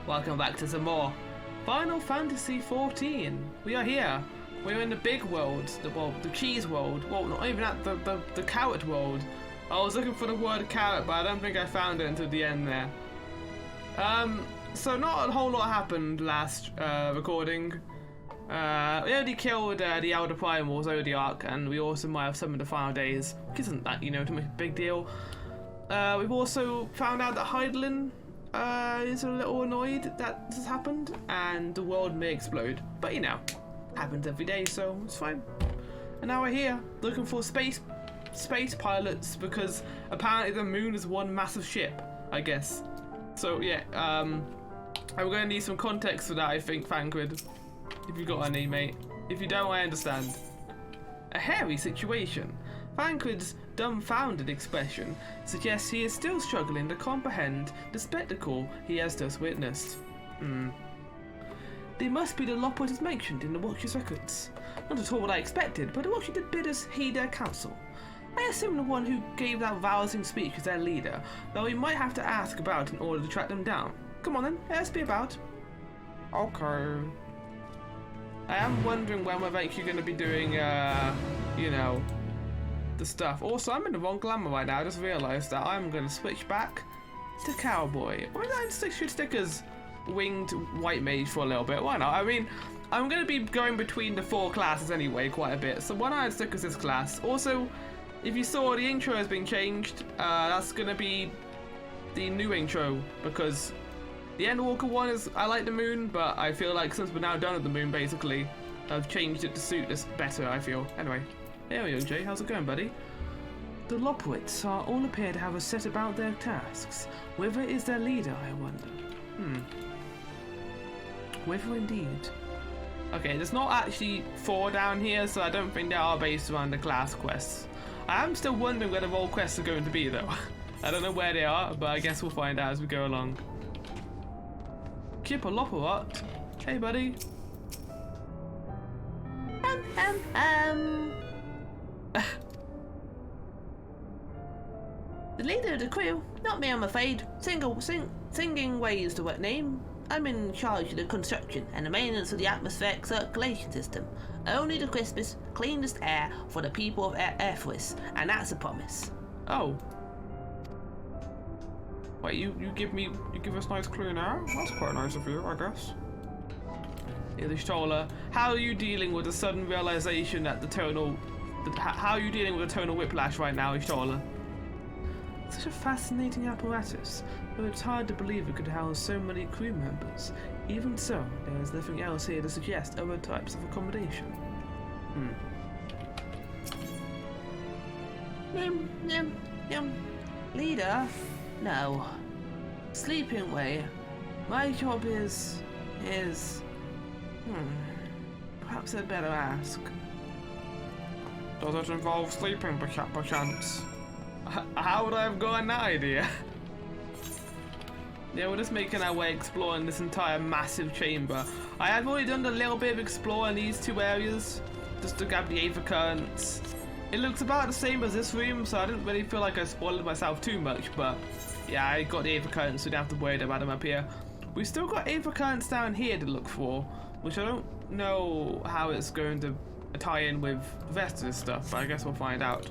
Welcome back to some more Final Fantasy XIV. We are here. We're in the big world, the cheese world. Well, not even that, the carrot world. I was looking for the word carrot, but I don't think I found it until the end there. So not a whole lot happened last recording. We already killed the Elder Primal Zodiac, and we also might have summoned the final days, which isn't that, too much a big deal. We've also found out that Heidelin is a little annoyed that this has happened, and the world may explode. But happens every day, so it's fine. And now we're here, looking for space pilots, because apparently the moon is one massive ship, I guess. So yeah, I'm gonna need some context for that, I think, Thancred. If you got any, mate. If you don't, I understand. A hairy situation. Thancred's dumbfounded expression suggests he is still struggling to comprehend the spectacle he has just witnessed. They must be the Loppers mentioned in the Watcher's records. Not at all what I expected, but the Watcher did bid us heed their counsel. I assume the one who gave that rousing speech is their leader, though we might have to ask about in order to track them down. Come on then, let's be about. Okay. I am wondering when we're actually going to be doing, the stuff. Also, I'm in the wrong glamour right now. I just realised that I'm going to switch back to Cowboy. Why not should stick as Winged White Mage for a little bit? Why not? I mean, I'm going to be going between the 4 classes anyway quite a bit, so why not stick as this class? Also, if you saw, the intro has been changed. That's going to be the new intro, because the Endwalker one is, I like the moon, but I feel like since we're now done with the moon, basically, I've changed it to suit this better, I feel. Anyway, here we go, Jay. How's it going, buddy? The Lopwits all appear to have a set about their tasks. Whither is their leader, I wonder? Whither indeed. Okay, there's not actually 4 down here, so I don't think they are based around the class quests. I am still wondering where the role quests are going to be, though. I don't know where they are, but I guess we'll find out as we go along. Kipper Lopperot. Hey, buddy. The leader of the crew? Not me, I'm afraid. Singing Way is the right name. I'm in charge of the construction and the maintenance of the atmospheric circulation system. Only the crispest, cleanest air for the people of Earthwis, and that's a promise. Oh. Wait, you give us nice clean air? That's quite nice of you, I guess. Ishtola, how are you dealing with the sudden realization that how are you dealing with the tonal whiplash right now, Ishtola? Such a fascinating apparatus, but it's hard to believe it could house so many crew members. Even so, there is nothing else here to suggest other types of accommodation. Leader? No. Sleeping Way. My job is... Perhaps I'd better ask. Does it involve sleeping, perchance? How would I have gotten that idea? Yeah, we're just making our way exploring this entire massive chamber. I have already done a little bit of exploring these 2 areas, just to grab the Aether Currents. It looks about the same as this room, so I didn't really feel like I spoiled myself too much, but yeah, I got the Aether Currents, so you don't have to worry about them up here. We've still got Aether Currents down here to look for, which I don't know how it's going to tie in with the rest of this stuff, but I guess we'll find out.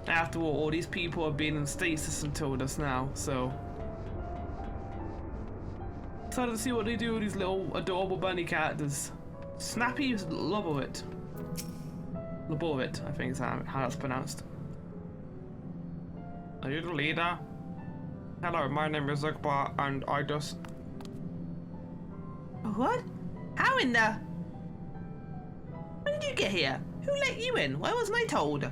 After all these people have been in stasis until just now, so... Excited to see what they do with these little adorable bunny characters. Snappy Loborit. Loborit, I think is how that's pronounced. Are you the leader? Hello, my name is Zigbar, and I just... What? How in the... When did you get here? Who let you in? Why wasn't I told?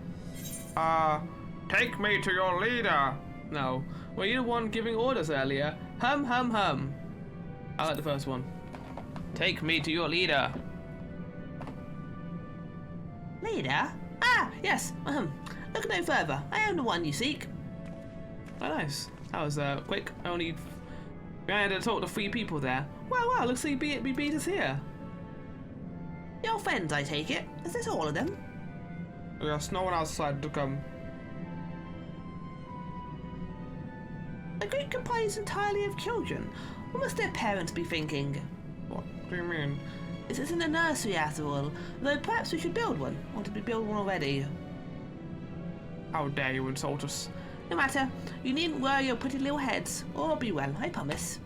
Take me to your leader. No. Were you the one giving orders earlier? Hum. I like the first one. Take me to your leader. Leader? Ah, yes. Look no further. I am the one you seek. Oh, nice. That was quick. We had to talk to 3 people there. Wow, looks like we beat us here. Your friends, I take it. Is this all of them? Yes, no one else decided to come. The group comprised entirely of children. What must their parents be thinking? What do you mean? This isn't a nursery after all, though perhaps we should build one. Or did we build one already? How dare you insult us? No matter, you needn't worry your pretty little heads. All will be well, I promise.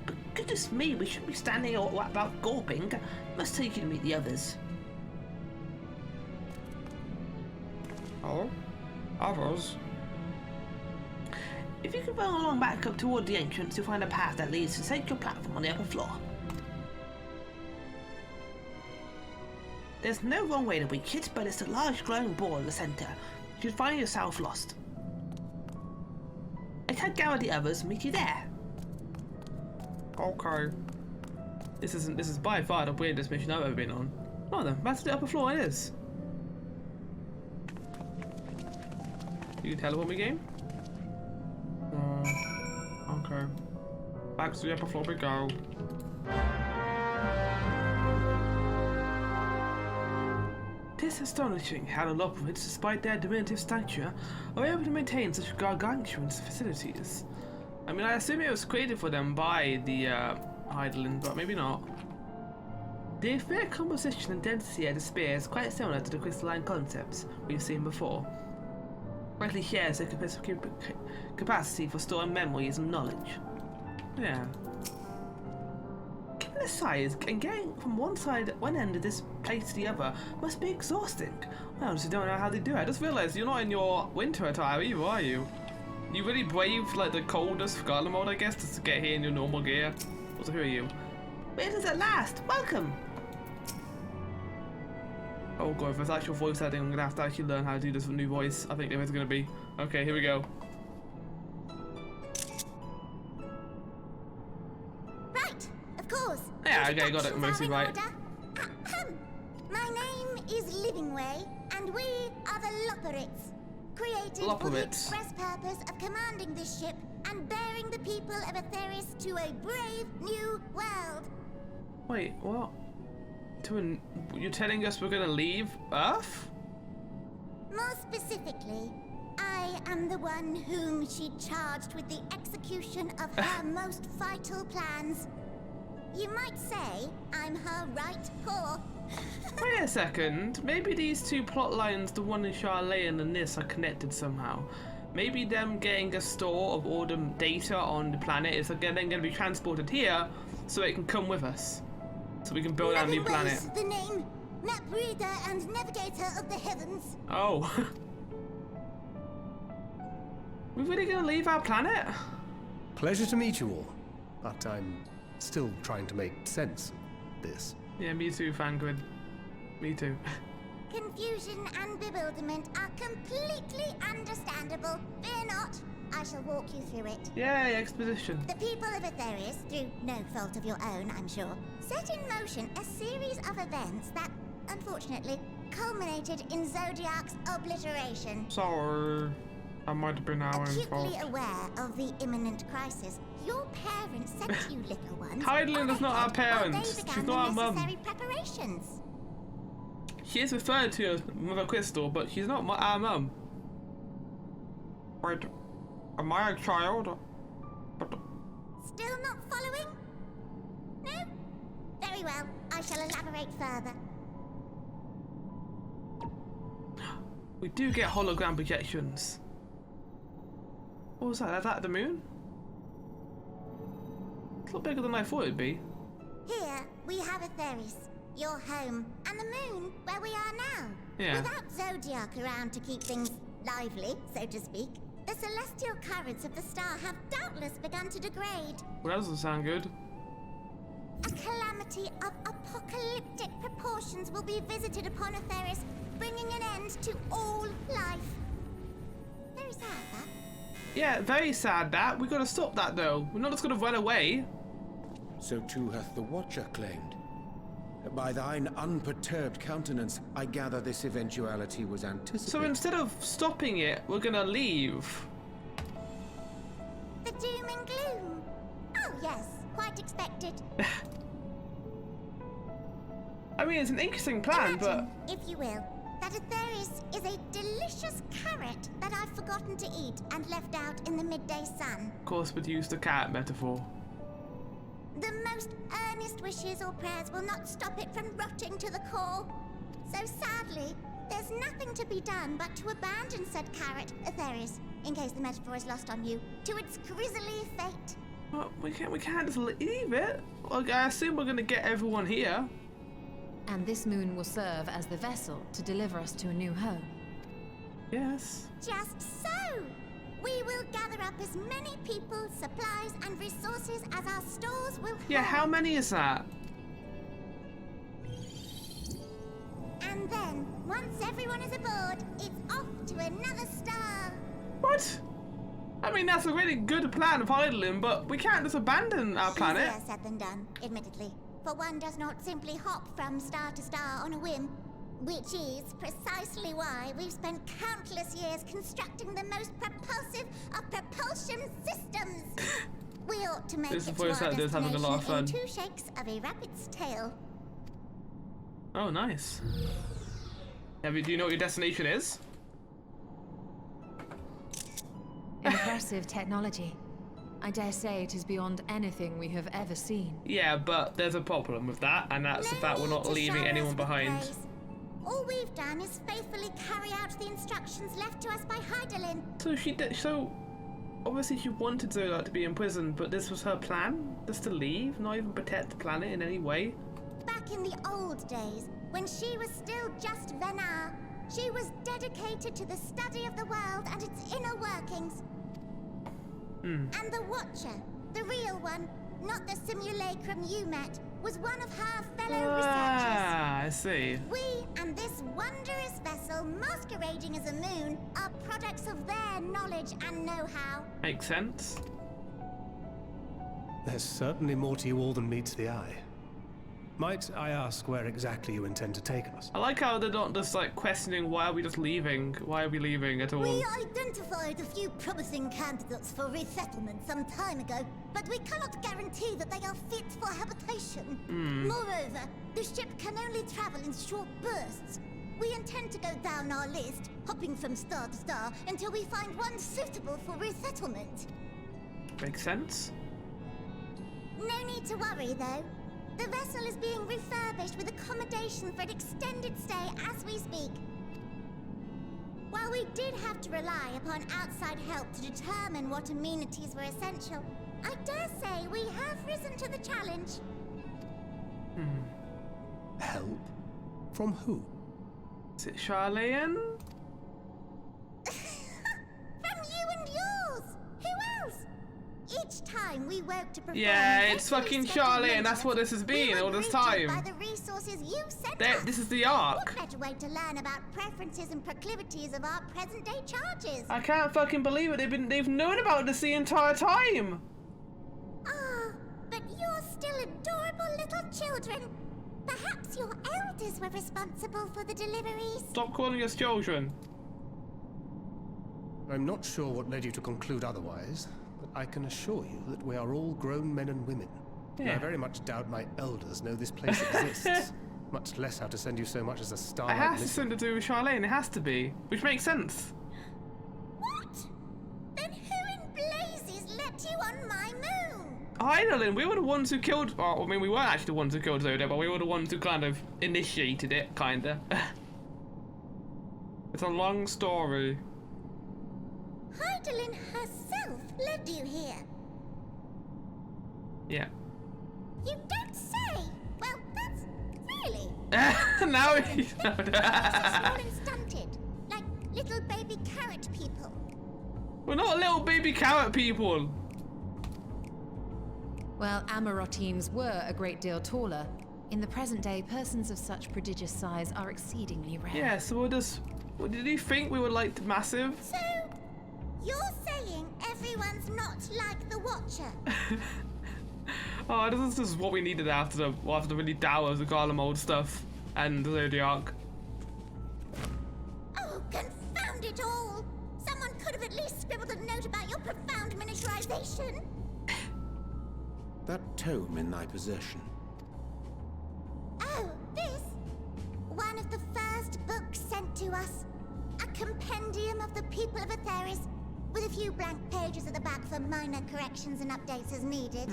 But goodness me, we shouldn't be standing all about gawping. Must take you to meet the others. Oh? Others? If you can run along back up toward the entrance, you'll find a path that leads to the central platform on the upper floor. There's no wrong way to reach it, but it's a large glowing ball in the center. You should find yourself lost. I can't guarantee the others meet you there. Okay. This is by far the weirdest mission I've ever been on. Oh then, back to the upper floor it is. You can teleport me, game? Okay. Back to the upper floor we go. It is astonishing how the Lopowitz, despite their diminutive stature, are able to maintain such gargantuan facilities. I mean, I assume it was created for them by the Heidelin, but maybe not. The fair composition and density of the spear is quite similar to the crystalline concepts we've seen before. Likely shares their capacity for storing memories and knowledge. Yeah. Given the size, and getting from one end of this place to the other must be exhausting. I honestly don't know how they do it. I just realised you're not in your winter attire either, are you? You really braved like the coldest Garden mode, I guess, just to get here in your normal gear. Also, who are you? Where does it last? Welcome! Oh god, if it's actual voice setting, I'm gonna have to actually learn how to do this new voice. I think there is gonna be. Okay, here we go. Right, of course. Yeah, okay, got it mostly right. My name is Livingway, and we are the Lopowitz, created for the Lopowitz. express purpose of commanding this ship and bearing the people of Atheris to a brave new world. Wait, what? You're telling us we're gonna leave Earth? More specifically, I am the one whom she charged with the execution of her most vital plans. You might say I'm her right paw. Wait a second. Maybe these two plot lines, the one in Charlene and this, are connected somehow. Maybe them getting a store of all the data on the planet is then going to be transported here so it can come with us. So we can build our new planet. Livingway's the name, map reader and navigator of the heavens. Oh. We're really going to leave our planet? Pleasure to meet you all, but I'm still trying to make sense of this. Yeah, me too, Fangrid. Me too. Confusion and bewilderment are completely understandable. Fear not, I shall walk you through it. Yay, exposition. The people of Atheris, through no fault of your own, I'm sure, set in motion a series of events that, unfortunately, culminated in Zodiac's obliteration. Sorry. I might have been our own fault. Acutely aware of the imminent crisis, your parents sent you little ones. Heidelin is not our ahead while they parents. began She's the not our mum. necessary preparations. She is referred to as Mother Crystal, but she's not our mum. Wait, am I a child? But Still not following? No? Very well, I shall elaborate further. we do get hologram projections. What was that? Is that the moon? It's a lot bigger than I thought it'd be. Here, we have Atheris, your home, and the moon, where we are now. Yeah. Without Zodiac around to keep things lively, so to speak, the celestial currents of the star have doubtless begun to degrade. Well, that doesn't sound good. A calamity of apocalyptic proportions will be visited upon Atheris, bringing an end to all life. Very sad, that. Yeah, very sad that. We gotta stop that though. We're not just gonna run away. So too hath the Watcher claimed. By thine unperturbed countenance, I gather this eventuality was anticipated. So instead of stopping it, we're gonna leave. The doom and gloom. Oh yes, quite expected. I mean, it's an interesting plan, Imagine, if you will, that Atheris is a delicious carrot that I've forgotten to eat and left out in the midday sun. of course, we'd use the cat metaphor. The most earnest wishes or prayers will not stop it from rotting to the core. So sadly, there's nothing to be done but to abandon said carrot, Atheris, in case the metaphor is lost on you, to its grisly fate. Well, we can't just leave it. Like, I assume we're gonna get everyone here. And this moon will serve as the vessel to deliver us to a new home. Yes. Just so! We will gather up as many people, supplies, and resources as our stores will hold. Yeah, how many is that? And then, once everyone is aboard, it's off to another star. What? I mean, that's a really good plan of idling, but we can't just abandon our planet. Easier said than done, admittedly. For one does not simply hop from star to star on a whim. Which is precisely why we've spent countless years constructing the most propulsive of propulsion systems. We ought to make This is it what to it our said, there's having a lot of destination in fun. 2 shakes of a rabbit's tail. Oh, nice. Do you know what your destination is? Impressive technology. I dare say it is beyond anything we have ever seen. Yeah, but there's a problem with that, and that's the fact we're not leaving anyone behind. All we've done is faithfully carry out the instructions left to us by Heidelin. So she did. So obviously she wanted Zola to be imprisoned, but this was her plan, just to leave, not even protect the planet in any way. Back in the old days, when she was still just Venar, she was dedicated to the study of the world and its inner workings. And the Watcher, the real one, not the simulacrum you met, was one of her fellow researchers. Ah, I see. We and this wondrous vessel masquerading as a moon are products of their knowledge and know-how. Makes sense. There's certainly more to you all than meets the eye. Might I ask where exactly you intend to take us? I like how they're not just like questioning why are we just leaving? Why are we leaving at all? We identified a few promising candidates for resettlement some time ago, but we cannot guarantee that they are fit for habitation. Moreover, the ship can only travel in short bursts. We intend to go down our list, hopping from star to star, until we find one suitable for resettlement. Makes sense. No need to worry, though. The vessel is being refurbished with accommodation for an extended stay as we speak. While we did have to rely upon outside help to determine what amenities were essential, I dare say we have risen to the challenge. Help? From who? Is it Charlene? From you and yours! Who else? Each time we woke to perform Yeah, it's carefully fucking scheduled Charlene. That's what this has we been were all this greeted time. by the resources you sent us. This is the What arc. better way to learn about preferences and proclivities of our present-day charges? I can't fucking believe it. They've known about this the entire time. Ah, but you're still adorable little children. Perhaps your elders were responsible for the deliveries. Stop calling us children. I'm not sure what led you to conclude otherwise, but I can assure you that we are all grown men and women. And I Yeah. very much doubt my elders know this place exists, much less how to send you so much as a It starlight has mission. something to do with Charlene. It has to be, which makes sense. What? Then who in blazes let you on my moon? Heidelin, we were the ones who killed. Well, I mean, we weren't actually the ones who killed Zoda, but we were the ones who kind of initiated it, kinda. It's a long story. Heidelin herself led you here. Yeah. You don't say. Well, that's really. Now he's So small and stunted, like little baby carrot people. We're not little baby carrot people. Well, Amarotines were a great deal taller. In the present day, persons of such prodigious size are exceedingly rare. Yeah, so we're just. What, did you think we were like massive? So, you're saying everyone's not like the Watcher? Oh, this is just what we needed after the really dour Zagala mold stuff and the Zodiac. Oh, confound it all! Someone could have at least scribbled a note about your profound miniaturization. That tome in thy possession. Oh, this? One of the first books sent to us. A compendium of the people of Atheris. with a few blank pages at the back for minor corrections and updates as needed.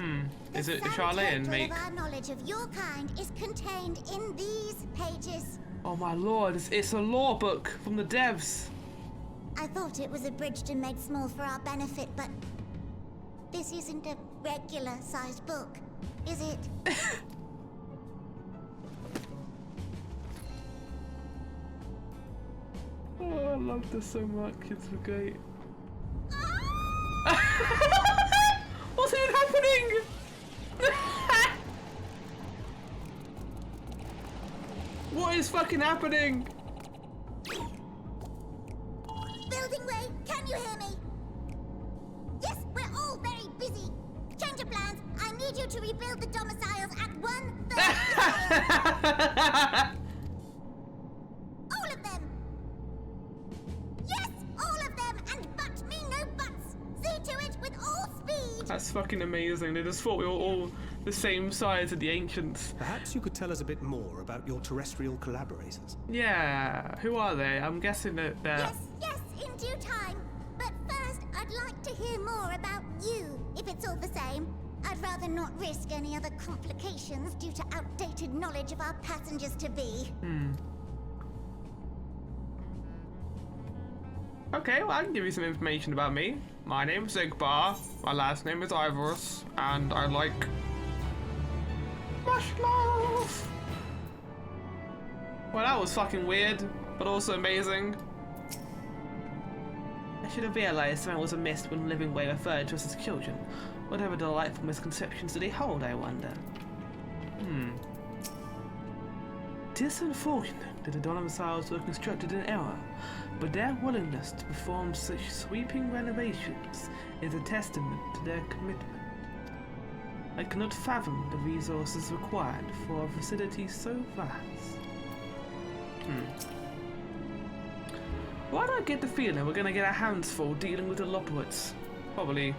Is it the sum Charlatan total make? of our knowledge of your kind is contained in these pages. Oh my lord, it's a lore book from the devs. I thought it was abridged and made small for our benefit, but this isn't a regular-sized book, is it? Oh, I love this so much. It's so great. What's even happening? What is fucking happening? Building Way, can you hear me? Yes, we're all very busy. Change of plans. I need you to rebuild the domiciles at 1:30. All of them. Yes, all of them, and but me no buts. See to it with all speed. That's fucking amazing. They just thought we were all the same size as the ancients. Perhaps you could tell us a bit more about your terrestrial collaborators. Yeah, who are they? I'm guessing that they're... Yes, in due time. But first, I'd like to hear more about you, if it's all the same. I'd rather not risk any other complications due to outdated knowledge of our passengers-to-be. Okay, well, I can give you some information about me. My name's Zigbar, my last name is Ivorus, and I like... marshmallows! Well, that was fucking weird, but also amazing. I should have realised something was amiss when Living Way referred to us as children. Whatever delightful misconceptions do they hold, I wonder? It is unfortunate that the domiciles were constructed in error, but their willingness to perform such sweeping renovations is a testament to their commitment. I cannot fathom the resources required for a facility so vast. Why do I get the feeling we're gonna get our hands full dealing with the Loports? Probably.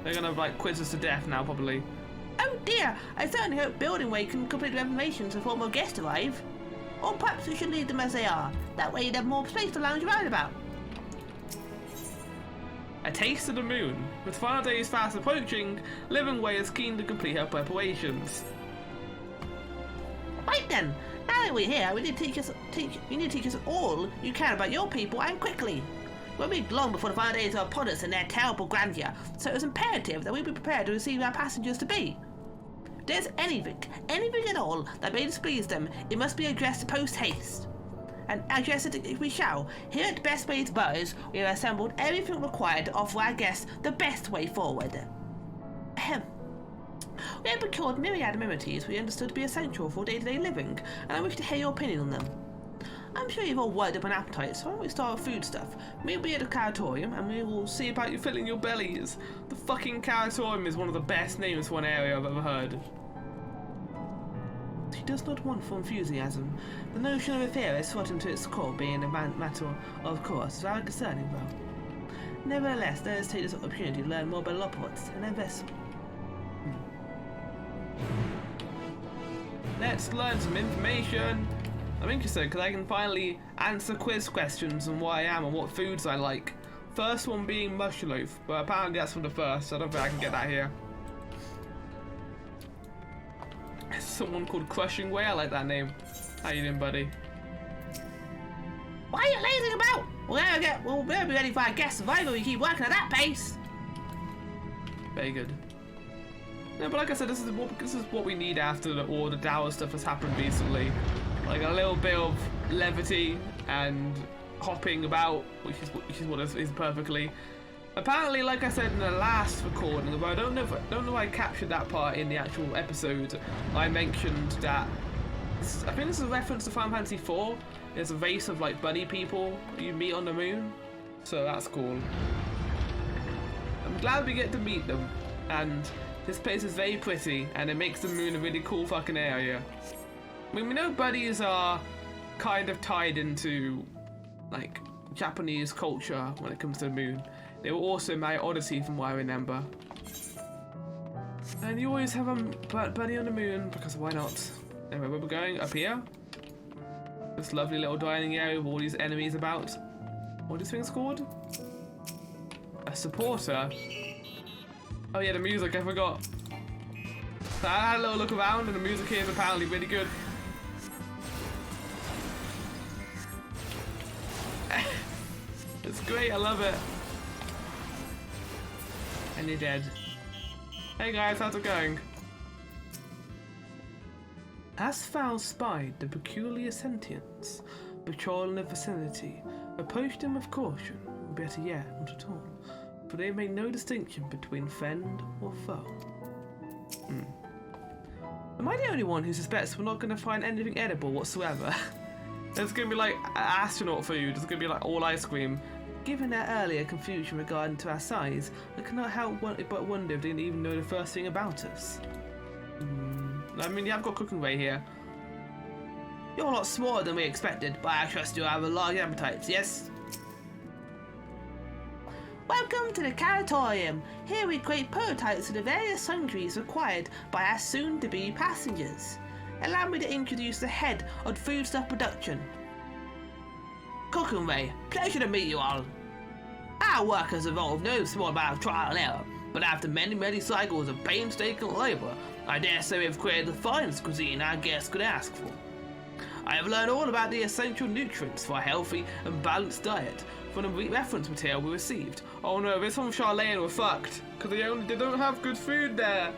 They're gonna like quiz us to death now, probably. Oh dear, I certainly hope Building Way can complete renovations before more guests arrive. Or perhaps we should leave them as they are. That way you'd have more space to lounge around about. A taste of the moon. With final days fast approaching, Living Way is keen to complete her preparations. Right then, now that we're here, you need to teach us all you can about your people and quickly. We'll be long before the final days are upon us in their terrible grandeur, so it's imperative that we be prepared to receive our passengers to be. If there's anything at all that may displease them, it must be addressed post haste. And address it if we shall. Here at Best Ways Burrows, we have assembled everything required to offer our guests the best way forward. Ahem. We have procured myriad amenities we understood to be essential for day-to-day living, and I wish to hear your opinion on them. I'm sure you've all worked up an appetite, so why don't we start with food stuff? We'll be at the Caratorium, and we will see about you filling your bellies. The fucking Caratorium is one of the best names for an area I've ever heard. She does not want for enthusiasm. The notion of affair is rotten to its core, being a matter of course, very concerning though. Nevertheless, let us take this opportunity to learn more about Loports and their vessel. Let's learn some information. I'm interested because I can finally answer quiz questions on what I am and what foods I like. First one being mush loaf, but apparently that's from the first, so I don't think I can get that here. Someone called Crushing Way, I like that name. How you doing, buddy? Why are you lazing about? We'll be ready for our guest survival if we keep working at that pace. Very good. No, but like I said, this is what we need after all the Dower stuff has happened recently. Like a little bit of levity and hopping about, which is what is perfectly. Apparently, like I said in the last recording, but I don't know if I captured that part in the actual episode. I mentioned that I think this is a reference to Final Fantasy IV. There's a race of like bunny people you meet on the moon, so that's cool. I'm glad we get to meet them, and this place is very pretty, and it makes the moon a really cool fucking area. I mean, we know bunnies are kind of tied into like Japanese culture when it comes to the moon. They were also my Odyssey from what I remember. And you always have a bunny on the moon, because why not? Anyway, where we're going? Up here? This lovely little dining area with all these enemies about. What are these things called? A supporter? Oh yeah, the music, I forgot. So I had a little look around and the music here is apparently really good. It's great, I love it. And you're dead. Hey guys, how's it going? Has foul spied the peculiar sentience patrolling the vicinity. Approach them with caution, or better yet, not at all, for they make no distinction between friend or foe. Am I the only one who suspects we're not going to find anything edible whatsoever? There's going to be like astronaut food, there's going to be like all ice cream. Given their earlier confusion regarding to our size, I cannot help but wonder if they didn't even know the first thing about us. I mean, you have got cooking way here. You're a lot smaller than we expected, but I trust you have a large appetites, yes? Welcome to the Caratorium. Here we create prototypes of the various sundries required by our soon-to-be passengers. Allow me to introduce the head of foodstuff production. Cooking Ray, pleasure to meet you all. Our work has involved no small amount of trial and error, but after many cycles of painstaking labor, I dare say we have created the finest cuisine our guests could ask for. I have learned all about the essential nutrients for a healthy and balanced diet from the reference material we received. Oh no, this one Charlene were fucked, because they don't have good food there.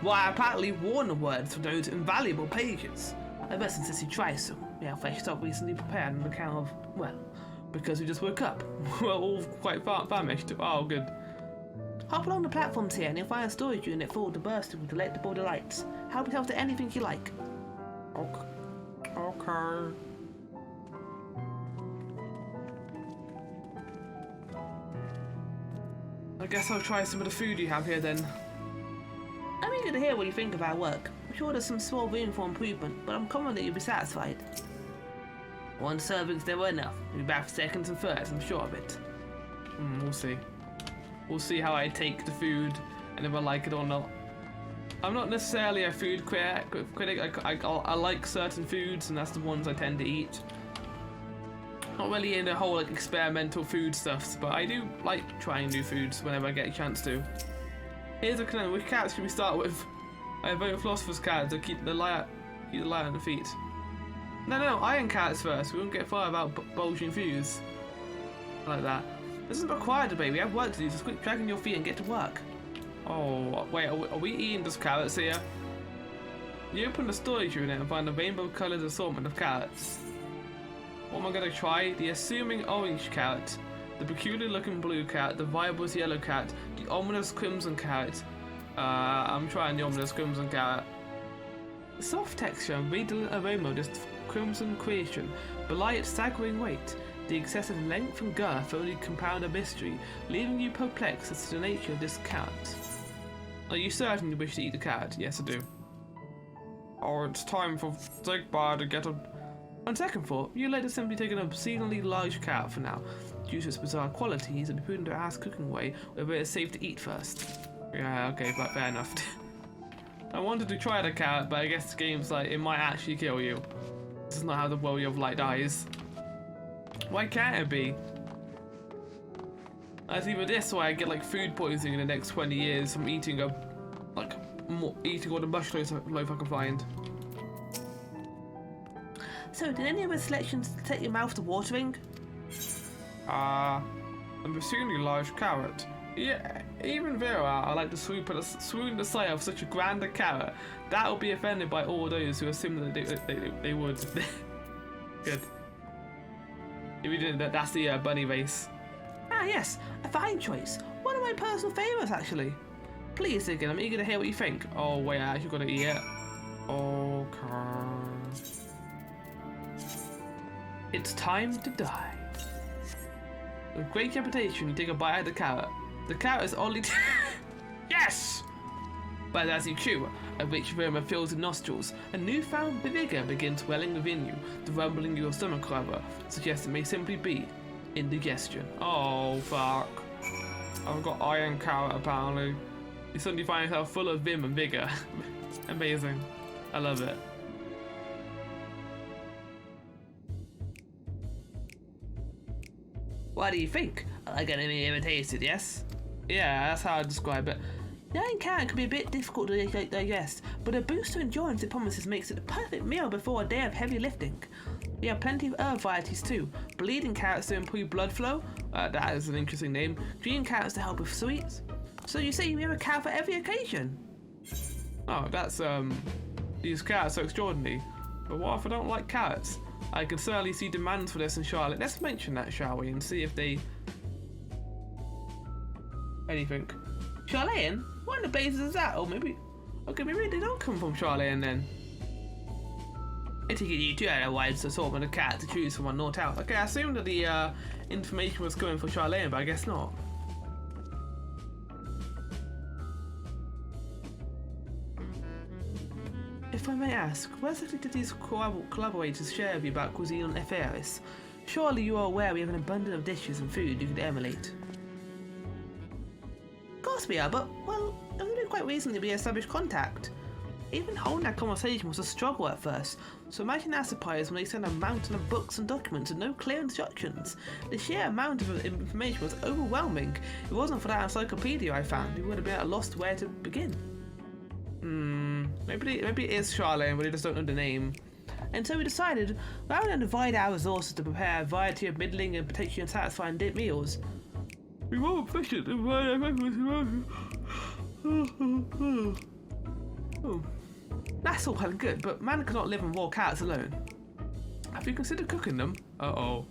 Why, I apparently warn the words from those invaluable pages. I must insist you try some. We have fresh stock recently prepared on account of, well, because we just woke up. We're all quite famished. Oh, good. Hop along the platforms here and you'll find a storage unit full to bursting with delectable delights. Help yourself to anything you like. Okay. I guess I'll try some of the food you have here then. I'm eager to hear what you think of our work. I'm sure there's some small room for improvement, but I'm confident you'll be satisfied. One serving's never enough. You'll be back for seconds and thirds, I'm sure of it. We'll see. We'll see how I take the food and if I like it or not. I'm not necessarily a food critic. I like certain foods and that's the ones I tend to eat. Not really in the whole like experimental food stuffs, but I do like trying new foods whenever I get a chance to. Here's a conundrum. Which carrots should we start with? I vote Philosopher's carrots to keep the light on the feet. No, iron carrots first. We won't get far about bulging fuse. Like that. This isn't required debate. We have work to do, so quit dragging your feet and get to work. Oh, wait, are we eating just carrots here? You open the storage unit and find a rainbow-coloured assortment of carrots. What am I going to try? The assuming orange carrot, the peculiar-looking blue carrot, the vibrous yellow carrot, the ominous crimson carrot. I'm trying the ominous crimson carrot. The soft texture and redolent aroma of this crimson creation belie its staggering weight. The excessive length and girth only compound a mystery, leaving you perplexed as to the nature of this carrot. Are you certain you wish to eat the carrot? Yes, I do. Oh, it's time for Zigbar to get a... On second thought, you later simply take an obscenely large carrot for now. Due to its bizarre qualities, it would be prudent to ask Cooking Way whether it is safe to eat first. Yeah, okay, but fair enough. I wanted to try the carrot, but I guess the game's like, it might actually kill you. This is not how the Warrior of Light dies. Why can't it be? It's either this or I get like food poisoning in the next 20 years from eating eating all the mush loaf I can find. So, did any of the selections set your mouth to watering? I'm assuming a large carrot. Yeah, even Vera, I like to swoon the sight of such a grander carrot. That would be offended by all those who assume that they would. Good. If you didn't, that's the bunny race. Ah yes, a fine choice. One of my personal favourites actually. Please again, I'm eager to hear what you think. Oh wait, I actually gotta eat it. Okay. It's time to die. With great reputation, you take a bite of the carrot. The carrot is only yes! But as you chew, a rich aroma fills your nostrils. A newfound vigor begins welling within you. The rumbling of your stomach, however, suggests it may simply be indigestion. Oh, fuck. I've got iron carrot, apparently. You suddenly find yourself full of vim and vigor. Amazing. I love it. What do you think? Like anything you ever tasted, yes? Yeah, that's how I describe it. The iron can can be a bit difficult to digest, but a boost to endurance it promises makes it the perfect meal before a day of heavy lifting. We have plenty of herb varieties too. Bleeding carrots to improve blood flow. That is an interesting name. Green carrots to help with sweets. So you see, we have a carrot for every occasion. Oh, that's, these carrots are extraordinary. But what if I don't like carrots? I can certainly see demands for this in Charlotte. Let's mention that, shall we, and see if they... anything. Charlatan? What in the blazes is that? Or maybe... Okay, maybe they don't come from Charlatan then. I take it you two had a wide assortment of cats to choose from on North Town. Okay, I assumed that the information was coming from Charlatan, but I guess not. If I may ask, where exactly did these collaborators share with you about cuisine on FFXIV? Surely you are aware we have an abundance of dishes and food you could emulate. Of course we are, but, well, only quite recently we established contact. Even holding that conversation was a struggle at first, so imagine our surprise when they sent a mountain of books and documents with no clear instructions. The sheer amount of information was overwhelming. If it wasn't for that encyclopedia I found, we would have been at a loss where to begin. Maybe it is Charlatan, but they just don't know the name. And so we decided, rather than divide our resources to prepare a variety of middling and potentially unsatisfying meals, we were efficient and oh. That's all well and good, but man cannot live on raw carrots alone. Have you considered cooking them? Uh-oh.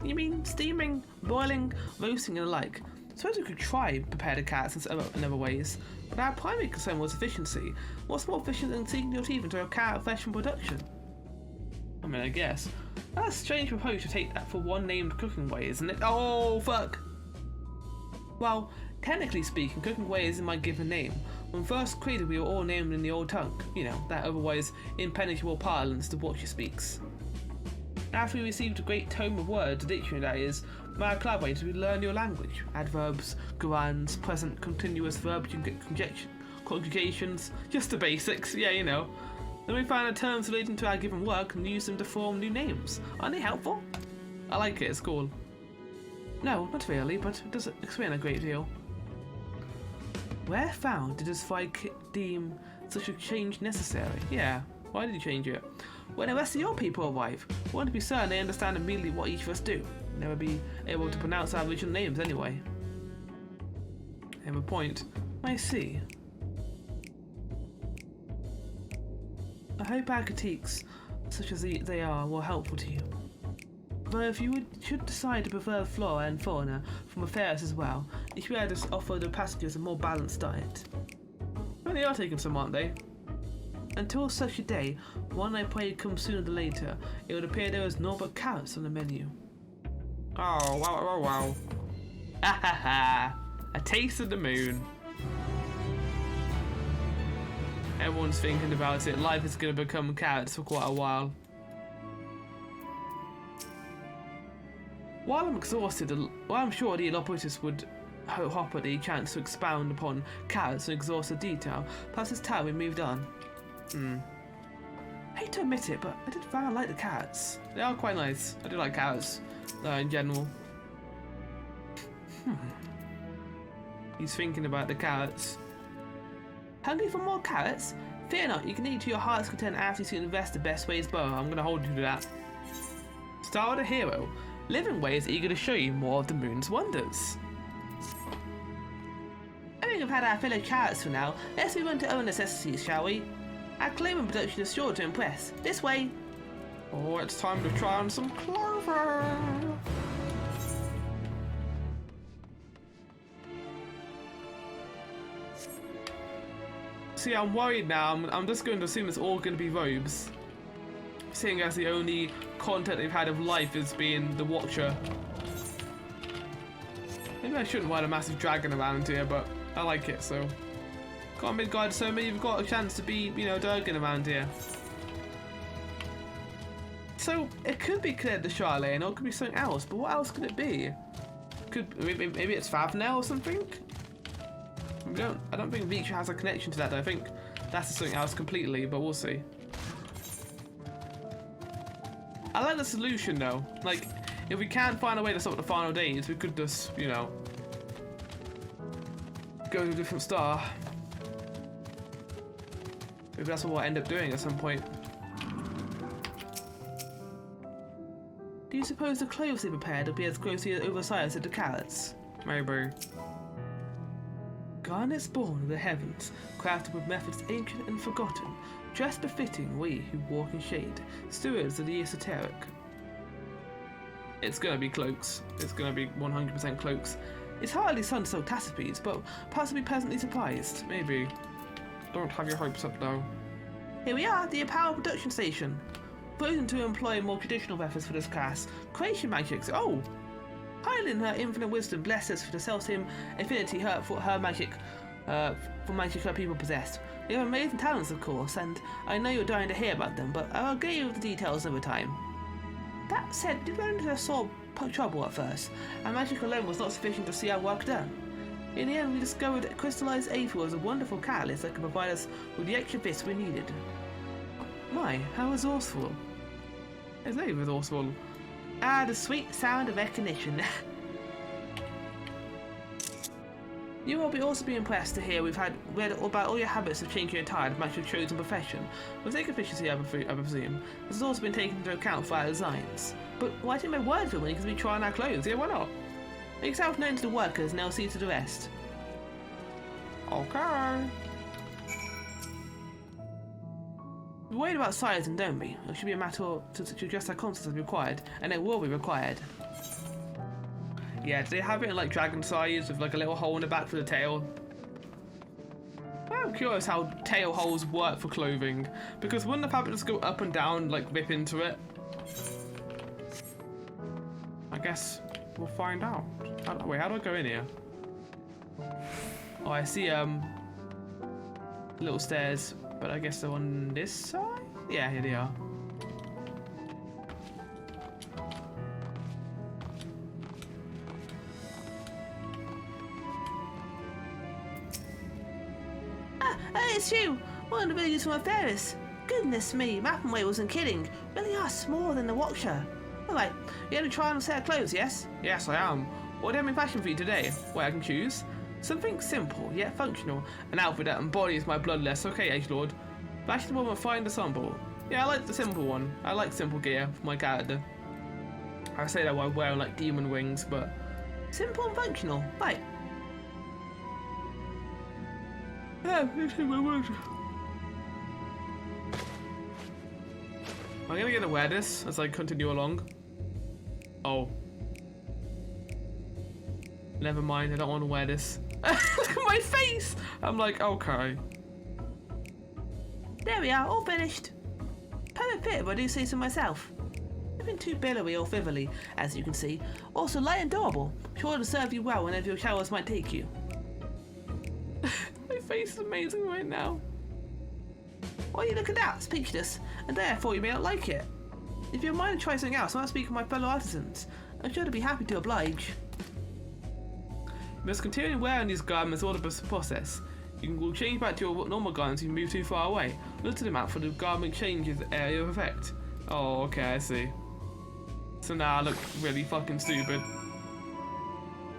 You mean steaming, boiling, roasting and the like? Suppose we could try prepare the carrots in other ways, but our primary concern was efficiency. What's more efficient than sinking your teeth into a carrot fresh from production? I mean, I guess. That's a strange approach to take that for one named cooking way, isn't it? Oh, fuck! Well, technically speaking, cooking way isn't my given name. When first created, we were all named in the old tongue. You know, that otherwise impenetrable parlance the watcher speaks. After we received a great tome of words, a dictionary that is, my collaborators, we learn your language. Adverbs, grands, present, continuous, verb, conjugations, just the basics, yeah, you know. Then we find the terms relating to our given work and use them to form new names. Aren't they helpful? I like it, it's cool. No, not really, but it does explain a great deal. Where found did this fight deem such a change necessary? Yeah, why did you change it? When the rest of your people arrive, we want to be certain they understand immediately what each of us do. Never be able to pronounce our original names anyway. I have a point. I see. I hope our critiques, such as they are, were helpful to you. But if you should decide to prefer flora and fauna from affairs as well, you should be able to offer the passengers a more balanced diet. Well, they are taking some, aren't they? Until such a day, one I pray comes sooner than later, it would appear there is no but carrots on the menu. Oh, wow. Ha ha ha! A taste of the moon. Everyone's thinking about it. Life is going to become carrots for quite a while. While I'm exhausted, I'm sure the operators would hop at the chance to expound upon carrots in exhaustive detail. Perhaps it's time we moved on. I hate to admit it, but I did rather like the carrots. They are quite nice. I do like carrots in general. He's thinking about the carrots. Hungry for more carrots? Fear not, you can eat to your heart's content after you invest the best ways bow. I'm going to hold you to that. Star the hero. Living Way is eager to show you more of the moon's wonders. I think we've had our fill of carrots for now. Let's move on to own necessities, shall we? Our clover production is sure to impress. This way. Oh, it's time to try on some clover. See, I'm worried now. I'm just going to assume it's all going to be robes. Seeing as the only content they've had of life is being the Watcher. Maybe I shouldn't ride a massive dragon around here, but I like it, so. Come on, Midgard, so maybe you've got a chance to be, you know, Durgan around here. So, it could be cleared to Charlatan, or it could be something else, but what else could it be? Maybe it's Favnell or something? I don't think Reach has a connection to that, though. I think that's something else completely, but we'll see. I like the solution, though. Like, if we can't find a way to stop the final days, we could just, you know, go to a different star. Maybe that's what we'll end up doing at some point. Do you suppose the clothes they prepared will be as grossly oversized as the carrots? Maybe. Garnets born of the heavens, crafted with methods ancient and forgotten, just befitting we who walk in shade, stewards of the esoteric. It's gonna be cloaks. It's gonna be 100% cloaks. It's hardly sun-soaked tapestries, but possibly pleasantly surprised. Maybe. Don't have your hopes up though. Here we are, the Apparel Production Station. Chosen to employ more traditional methods for this class, creation magics. Oh! Highly in her infinite wisdom bless us for the self-same affinity for her magic her people possess. They have amazing talents, of course, and I know you're dying to hear about them, but I'll give you the details another time. That said, did run into sore trouble at first, and magic alone was not sufficient to see our work done. In the end, we discovered that crystallized aether was a wonderful catalyst that could provide us with the extra bits we needed. My, how resourceful. It's very resourceful. Ah, the sweet sound of recognition. You will also be impressed to hear we've read about all your habits of changing your attire to match your chosen profession. With sake of efficiency, I presume, this has also been taken into account for our designs. But why take my word for it when you can be trying our clothes? Yeah, why not? Make yourself known to the workers and they'll see to the rest. Okay. We're worried about sizing, don't we? It should be a matter to adjust our concepts as required, and it will be required. Yeah, do they have it in like dragon size with like a little hole in the back for the tail? I'm curious how tail holes work for clothing, because wouldn't the fabric just go up and down, like rip into it? I guess we'll find out. Wait, how do I go in here? Oh, I see little stairs, but I guess they're on this side? Yeah, here they are. It's you! One of the villagers from Ferris. Goodness me, Mappenway wasn't kidding. Really are smaller than the Watcher. Alright, you're gonna try on a set of clothes, yes? Yes, I am. What do you have in fashion for you today? Well, I can choose. Something simple, yet functional. An outfit that embodies my bloodlust. Okay, Agelord. Fashion woman, find a sample. Yeah, I like the simple one. I like simple gear for my character. I say that while wearing like demon wings, but... Simple and functional. Right. Yeah, this is my word. I'm gonna get to wear this as I continue along. Oh. Never mind, I don't want to wear this. Look at my face! I'm like, okay. There we are, all finished. Perfect fit, if I do say so myself. Nothing too billowy or frivolly, as you can see. Also light and durable, sure to serve you well whenever your showers might take you. My face is amazing right now. Why are you looking at? It's picturesque, and therefore you may not like it. If you mind to try something else, I might speak with my fellow artisans. I'm sure to be happy to oblige. You must continue wearing these garments all the process. You will change back to your normal garments if you move too far away. Look to the map for the garment changes area of effect. Oh, okay, I see. So now I look really fucking stupid.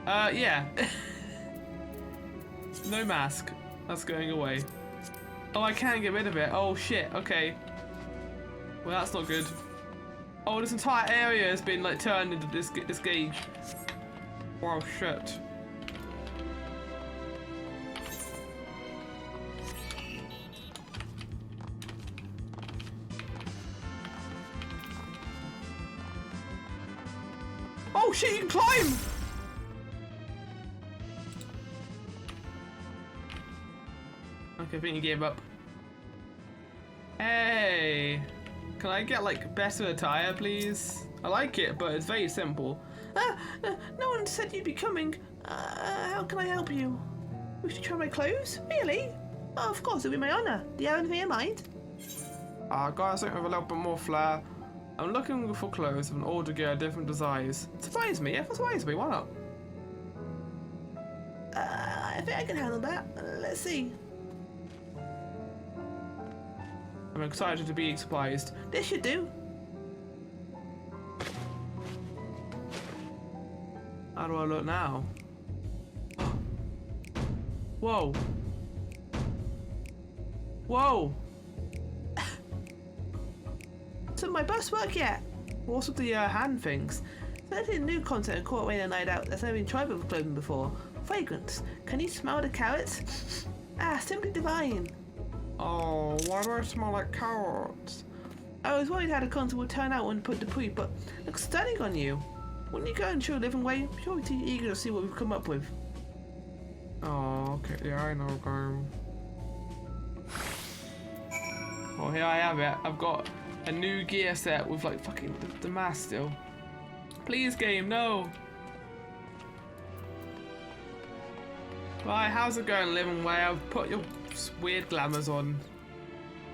Yeah. No mask. That's going away. Oh, I can't get rid of it. Oh, shit. Okay. Well, that's not good. Oh, this entire area has been, like, turned into this gauge. Wow, shit. Oh, shit, you can climb! Okay, I think you gave up. Hey! Can I get, like, better attire, please? I like it, but it's very simple. No one said you'd be coming. How can I help you? Wish to try my clothes? Really? Oh, of course, it'll be my honour. Do you have anything in mind? I got something with a little bit more flair. I'm looking for clothes of an older gear, different designs. Surprise me, yeah, surprise me, why not? I think I can handle that. Let's see. I'm excited to be surprised. This should do. How do I look now? Whoa. Whoa. So my best work yet? What's with the hand things? Certainly new content caught away in a night out that's never been tried with clothing before. Fragrance. Can you smell the carrots? Ah, simply divine. Oh, why do I smell like carrots? I was worried how the content would turn out when put to proof, but looks stunning on you. Wouldn't you go and show a living way? I'm sure we're too eager to see what we've come up with. Oh, okay. Yeah, I know, game. Well, here I have it. I've got a new gear set with like fucking the mask still. Please, game, no. Right, how's it going, living way? I've put your weird glamours on.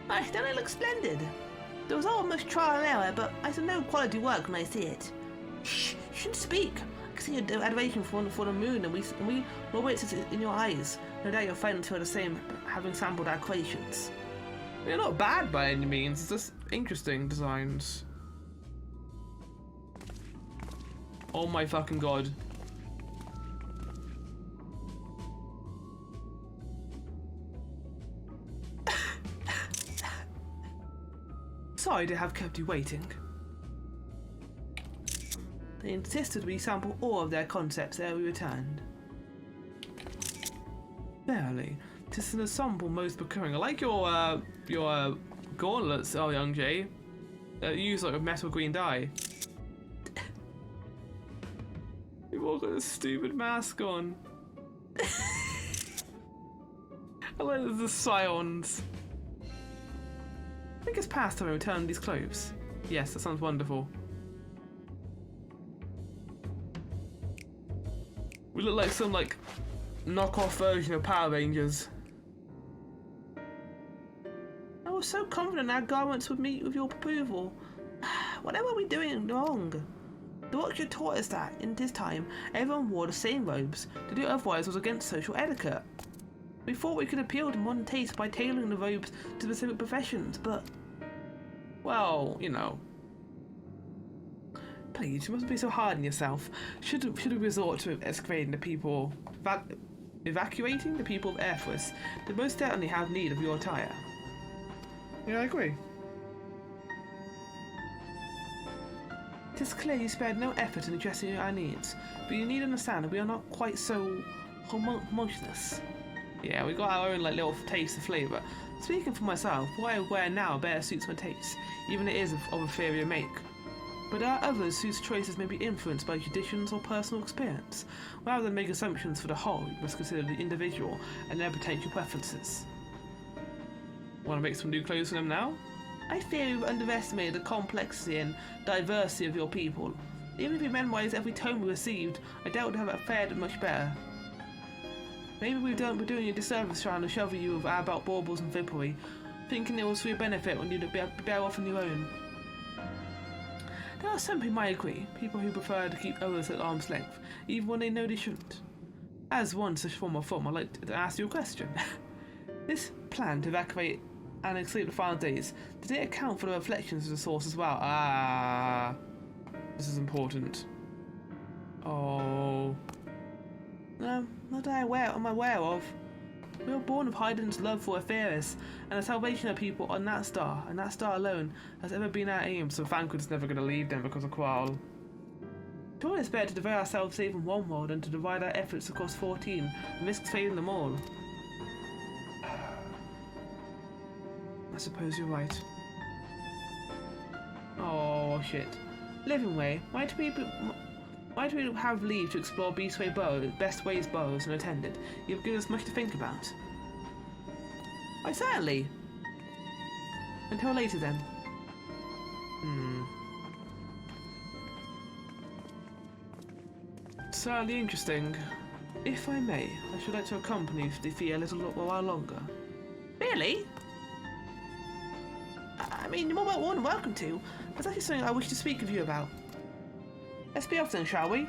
I don't it look splendid? There was almost trial and error, but I saw no quality work when I see it. Shh, you shouldn't speak. I can see your adoration for the moon, and we will wait in your eyes. No doubt your friends feel the same, having sampled our creations. They're not bad by any means, it's just interesting designs. Oh my fucking god. Sorry to have kept you waiting. They insisted we sample all of their concepts ere we returned. Verily, 'tis an ensemble most becoming. I like your gauntlets, oh young Jay. Use like a metal green dye. You've all got a stupid mask on. I like the scions. I think it's past time I return these clothes. Yes, that sounds wonderful. We look like some like knockoff version of Power Rangers. I was so confident our garments would meet with your approval. Whatever are we doing wrong? The Watcher taught us that, in his time, everyone wore the same robes. To do otherwise was against social etiquette. We thought we could appeal to modern taste by tailoring the robes to specific professions, but... Well, you know. Please, you mustn't be so hard on yourself. Should we resort to excavating the people... evacuating the people of Airforce, they most certainly have need of your attire. Yeah, I agree. It is clear you spared no effort in addressing our needs, but you need to understand that we are not quite so homogeneous. Yeah, we got our own like little taste of flavour. Speaking for myself, what I wear now better suits my taste, even if it is of inferior make. But there are others whose choices may be influenced by traditions or personal experience. Rather than make assumptions for the whole, we must consider the individual and their potential preferences. Want to make some new clothes for them now? I fear you've underestimated the complexity and diversity of your people. Even if we memorise every tone we received, I doubt we'd have fared much better. Maybe we're doing you a disservice trying to shovel you with our about baubles and frippery, thinking it was for your benefit when you'd be better off on your own. There are some who might agree, people who prefer to keep others at arm's length, even when they know they shouldn't. As one such form of form, I'd like to ask you a question. This plan to evacuate and escape the final days, did it account for the reflections of the source as well? Ah, this is important. Oh. No, not that I'm aware of. We were born with Haydn's love for Etheris, and the salvation of people on that star, and that star alone, has ever been our aim, so Thancred's never going to leave them because of Qual. Surely it's better to devote ourselves saving one world than to divide our efforts across 14 and risk failing them all. I suppose you're right. Oh shit. Living Way, why do we have leave to explore Beastway Burrows, Best Ways Burrows unattended? You've given us much to think about. Why certainly. Until later then. Certainly interesting. If I may, I should like to accompany the fee a while longer. Really? I mean, you're more than welcome to. There's actually something I wish to speak with you about. Let's be off then, shall we?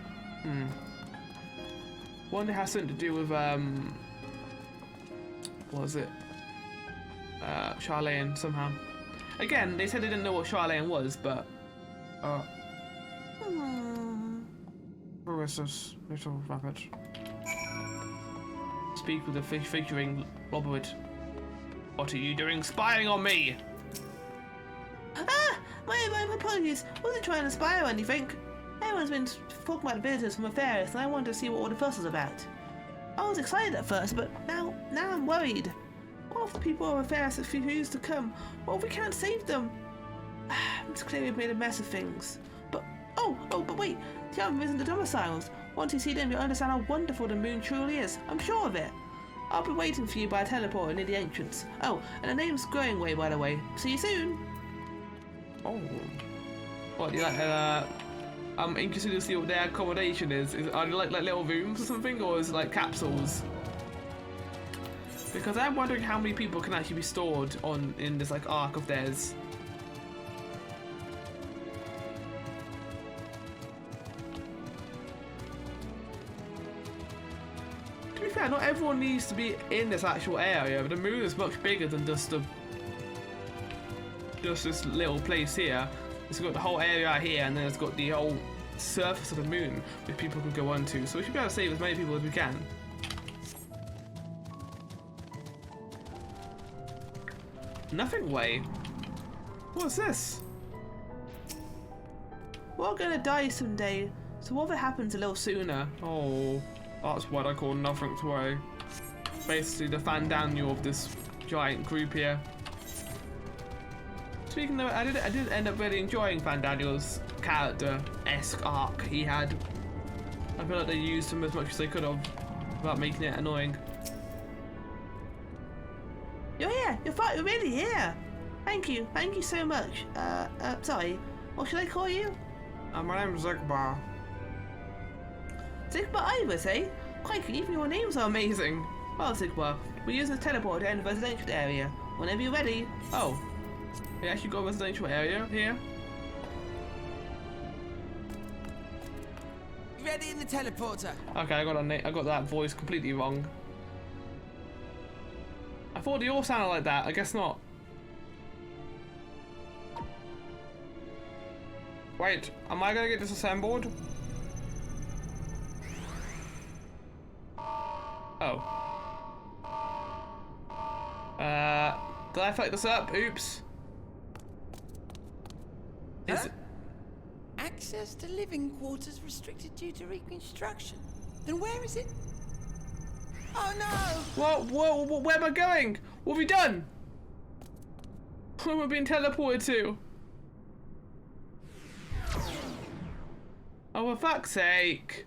One that has something to do with, what was it? Charlene, somehow. Again, they said they didn't know what Charlene was, but... For Who is this little rabbit? Speak with the figuring Robert. What are you doing spying on me? Ah! My apologies. Wasn't trying to spy or anything. Everyone's been talking about visitors from Ferris, and I wanted to see what all the fuss was about. I was excited at first, but now I'm worried. What if the people of Ferris refuse to come? What if we can't save them? It's clear we've made a mess of things. But but wait, you haven't visited the domiciles. Once you see them, you'll understand how wonderful the moon truly is. I'm sure of it. I'll be waiting for you by a teleporter near the entrance. Oh, and the name's Growingway, by the way. See you soon. Oh. What, you like, I'm interested to see what their accommodation is. Are they like little rooms or something, or is it like capsules? Because I'm wondering how many people can actually be stored in this like arc of theirs. To be fair, not everyone needs to be in this actual area, but the moon is much bigger than just this little place here. It's got the whole area out here, and then it's got the whole surface of the moon which people can go onto. So we should be able to save as many people as we can. Nothing way. What's this? We're gonna die someday, so what if it happens a little sooner? Oh, that's what I call nothing way. Basically the Fandaniel of this giant group here. Speaking of, I did end up really enjoying Fandaniel's character-esque arc he had. I feel like they used him as much as they could have without making it annoying. You're here. You're really here. Thank you so much. Sorry. What should I call you? My name's Zigbar. Zigbar Ibis, eh? Crikey, even your names are amazing. Well, Zigbar, we're using the teleporter to enter the residential area. Whenever you're ready. Oh. We actually got a residential area here. Ready in the teleporter. Okay, I got that voice completely wrong. I thought they all sounded like that. I guess not. Wait, am I gonna get disassembled? Oh. Did I fuck this up? Oops. Huh? Access to living quarters restricted due to reconstruction. Then where is it? Oh no! Whoa, where am I going? What have we done? Where am I being teleported to? Oh, for fuck's sake.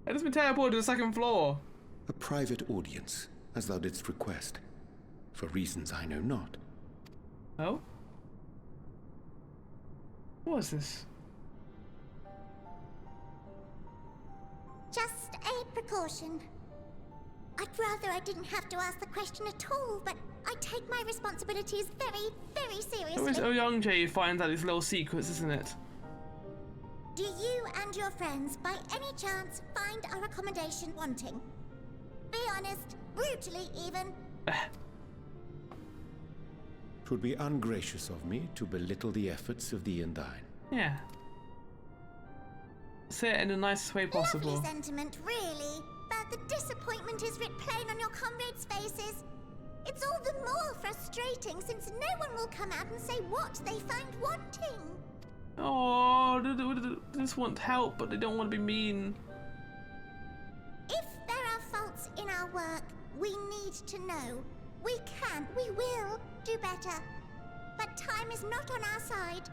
I just been teleported to the second floor. A private audience, as thou didst request. For reasons I know not. Oh? What is this? Just a precaution. I'd rather I didn't have to ask the question at all, but I take my responsibilities very, very seriously. Always Oyongjae who finds out these little secrets, isn't it? Do you and your friends, by any chance, find our accommodation wanting? Be honest, brutally even. 'Twould be ungracious of me to belittle the efforts of thee and thine. Yeah. Say it in the nicest way possible. Lovely sentiment, really. But the disappointment is writ plain on your comrades' faces. It's all the more frustrating since no one will come out and say what they find wanting. Oh, they just want help, but they don't want to be mean. If there are faults in our work, we need to know. We will do better. But time is not on our side.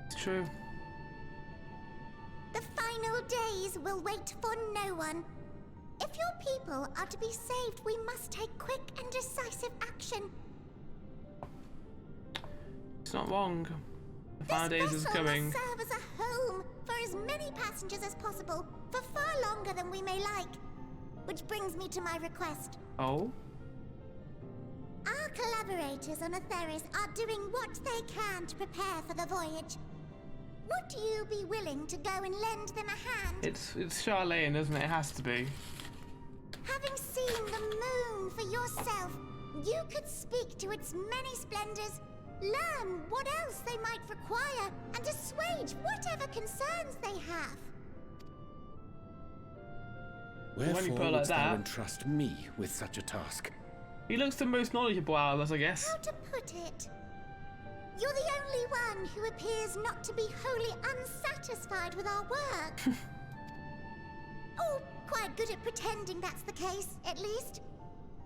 It's true. The final days will wait for no one. If your people are to be saved, we must take quick and decisive action. It's not wrong. The final days is coming. This vessel must serve as a home for as many passengers as possible, for far longer than we may like. Which brings me to my request. Oh? Our collaborators on Atheris are doing what they can to prepare for the voyage. Would you be willing to go and lend them a hand? It's Charlene, isn't it? It has to be. Having seen the moon for yourself, you could speak to its many splendors, learn what else they might require, and assuage whatever concerns they have. When you Wherefore put it like wouldst thou that- entrust me with such a task? He looks the most knowledgeable out of us, I guess. How to put it? You're the only one who appears not to be wholly unsatisfied with our work. Oh, quite good at pretending that's the case, at least.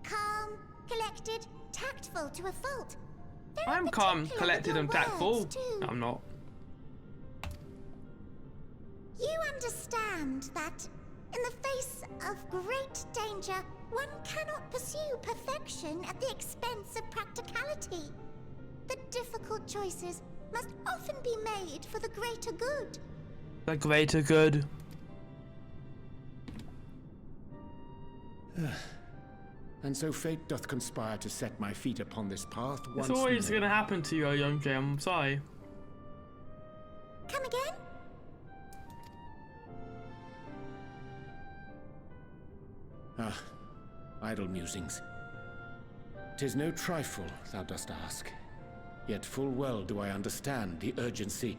Calm, collected, tactful to a fault. Very I'm calm, particular collected, with and your tactful. words, too. No, I'm not. You understand that, in the face of great danger, one cannot pursue perfection at the expense of practicality. The difficult choices must often be made for the greater good. The greater good. And so fate doth conspire to set my feet upon this path once It's always more. gonna happen to you, young Jim. I'm sorry. Come again? Ah, idle musings. 'Tis no trifle thou dost ask, yet full well do I understand the urgency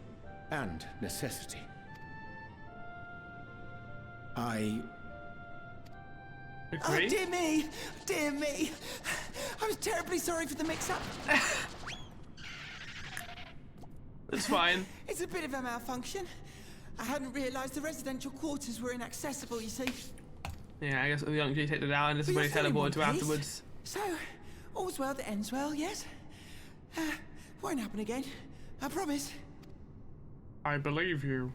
and necessity. I Oh, Agree? dear me! Dear me! I was terribly sorry for the mix-up. It's fine. It's a bit of a malfunction. I hadn't realised the residential quarters were inaccessible, you see. Yeah, I guess the young G take it out and this is But where he you're feeling teleported to one, please? afterwards. So, all's well that ends well, yes? Won't happen again. I promise. I believe you.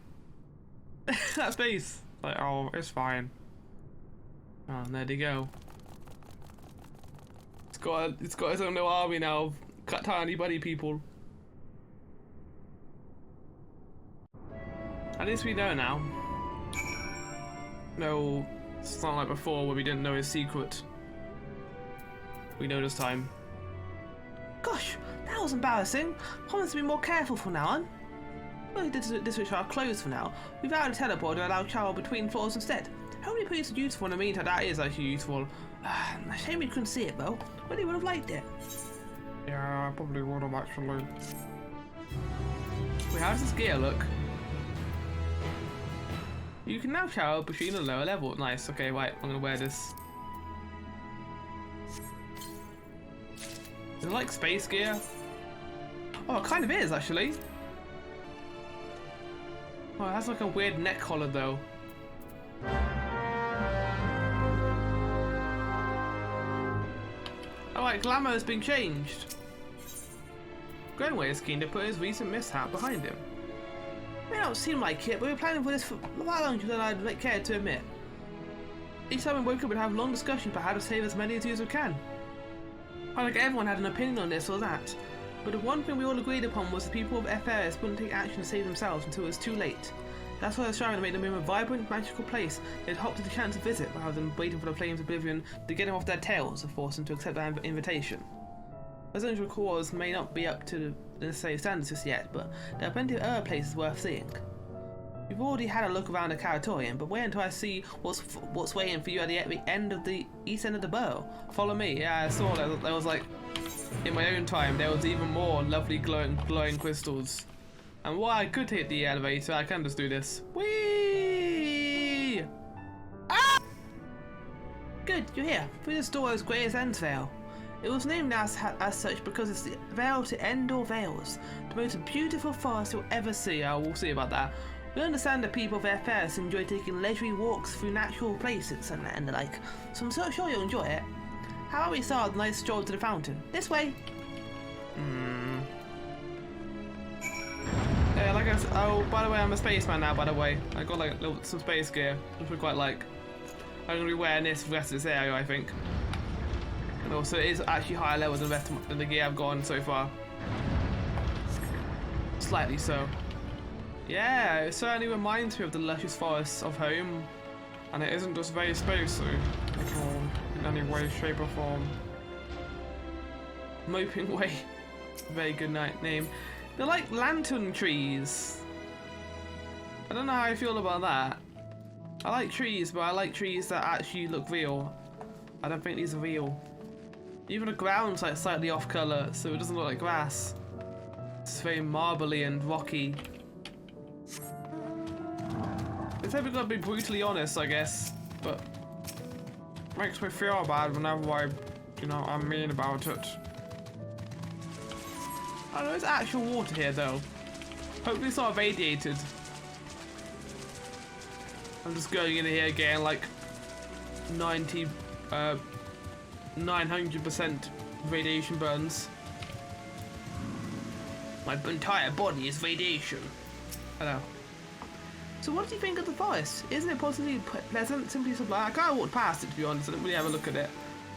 That space. Like, oh, it's fine. Oh, and there they go. It's got its own little army now of tiny buddy people. At least we know now. No, it's not like before where we didn't know his secret. We know this time. Gosh, that was embarrassing. Promise to be more careful from now on. Well, this switch our clothes for now. We've added a teleport to allow travel between floors instead. Hopefully pretty useful in the meantime. That is actually useful. A shame we couldn't see it though. Really would have liked it. Yeah, I probably would have actually. Wait, how does this gear look? You can now travel between a lower level. Nice, okay, right, I'm gonna wear this. Is it like space gear? Oh, it kind of is actually. Oh, it has like a weird neck collar though. Alright, glamour has been changed. Greenway is keen to put his recent mishap behind him. May not seem like it, but we were planning for this for a while longer than I'd care to admit. Each time we woke up, we'd have long discussions about how to save as many of you as we can. I like everyone had an opinion on this or that, but the one thing we all agreed upon was the people of FFXIV wouldn't take action to save themselves until it was too late. That's why I was trying to make the moon a vibrant, magical place they'd hop to the chance to visit rather than waiting for the flames of oblivion to get them off their tails and force them to accept our invitation. Residential cores may not be up to the necessary standards just yet, but there are plenty of other places worth seeing. We've already had a look around the Caratorium, but wait until I see what's waiting for you at the end of the east end of the borough. Follow me. Yeah, I saw that there was like, in my own time, there was even more lovely glowing crystals. And while I could hit the elevator, I can just do this. Whee! Ah! Good, you're here. Through this door is Greatest End's Veil. It was named as such because it's the veil to end all veils. The most beautiful forest you'll ever see. We'll see about that. We understand that people of FFXIV enjoy taking leisurely walks through natural places and the like, so I'm so sure you'll enjoy it. How about we start with a nice stroll to the fountain? This way! Yeah, like I said, oh, by the way, I'm a spaceman now, by the way. I got like some space gear, which we quite like. I'm going to be wearing this for the rest of this area, I think. And also, it is actually higher level than the gear I've gotten so far. Slightly so. Yeah, it certainly reminds me of the luscious forests of home. And it isn't just very spacey at all, in any way, shape or form. Moping Way. Very good name. They're like lantern trees. I don't know how I feel about that. I like trees, but I like trees that actually look real. I don't think these are real. Even the ground's like slightly off colour, so it doesn't look like grass. It's very marbly and rocky. It's never gonna be brutally honest, I guess, but makes me feel bad whenever I'm mean about it. I know there's actual water here though. Hopefully it's not irradiated. I'm just going in here getting like 900% radiation burns. My entire body is radiation. Hello. So what do you think of the forest? Isn't it positively pleasant, simply sublime? I kind of walked past it, to be honest. I didn't really have a look at it.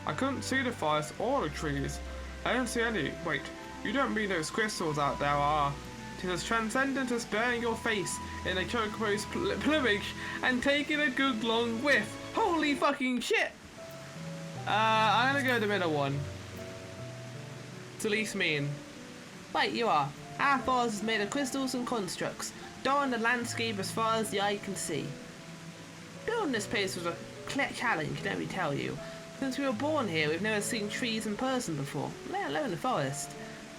I couldn't see the forest or the trees. I don't see any. Wait, you don't mean those crystals out there are? It is as transcendent as burying your face in a chocobo's plumage and taking a good long whiff. Holy fucking shit! I'm gonna go the middle one. It's the least mean. Right, you are. Our forest is made of crystals and constructs, dotting the landscape as far as the eye can see. Building this place was a challenge, let me tell you. Since we were born here, we've never seen trees in person before, let alone the forest.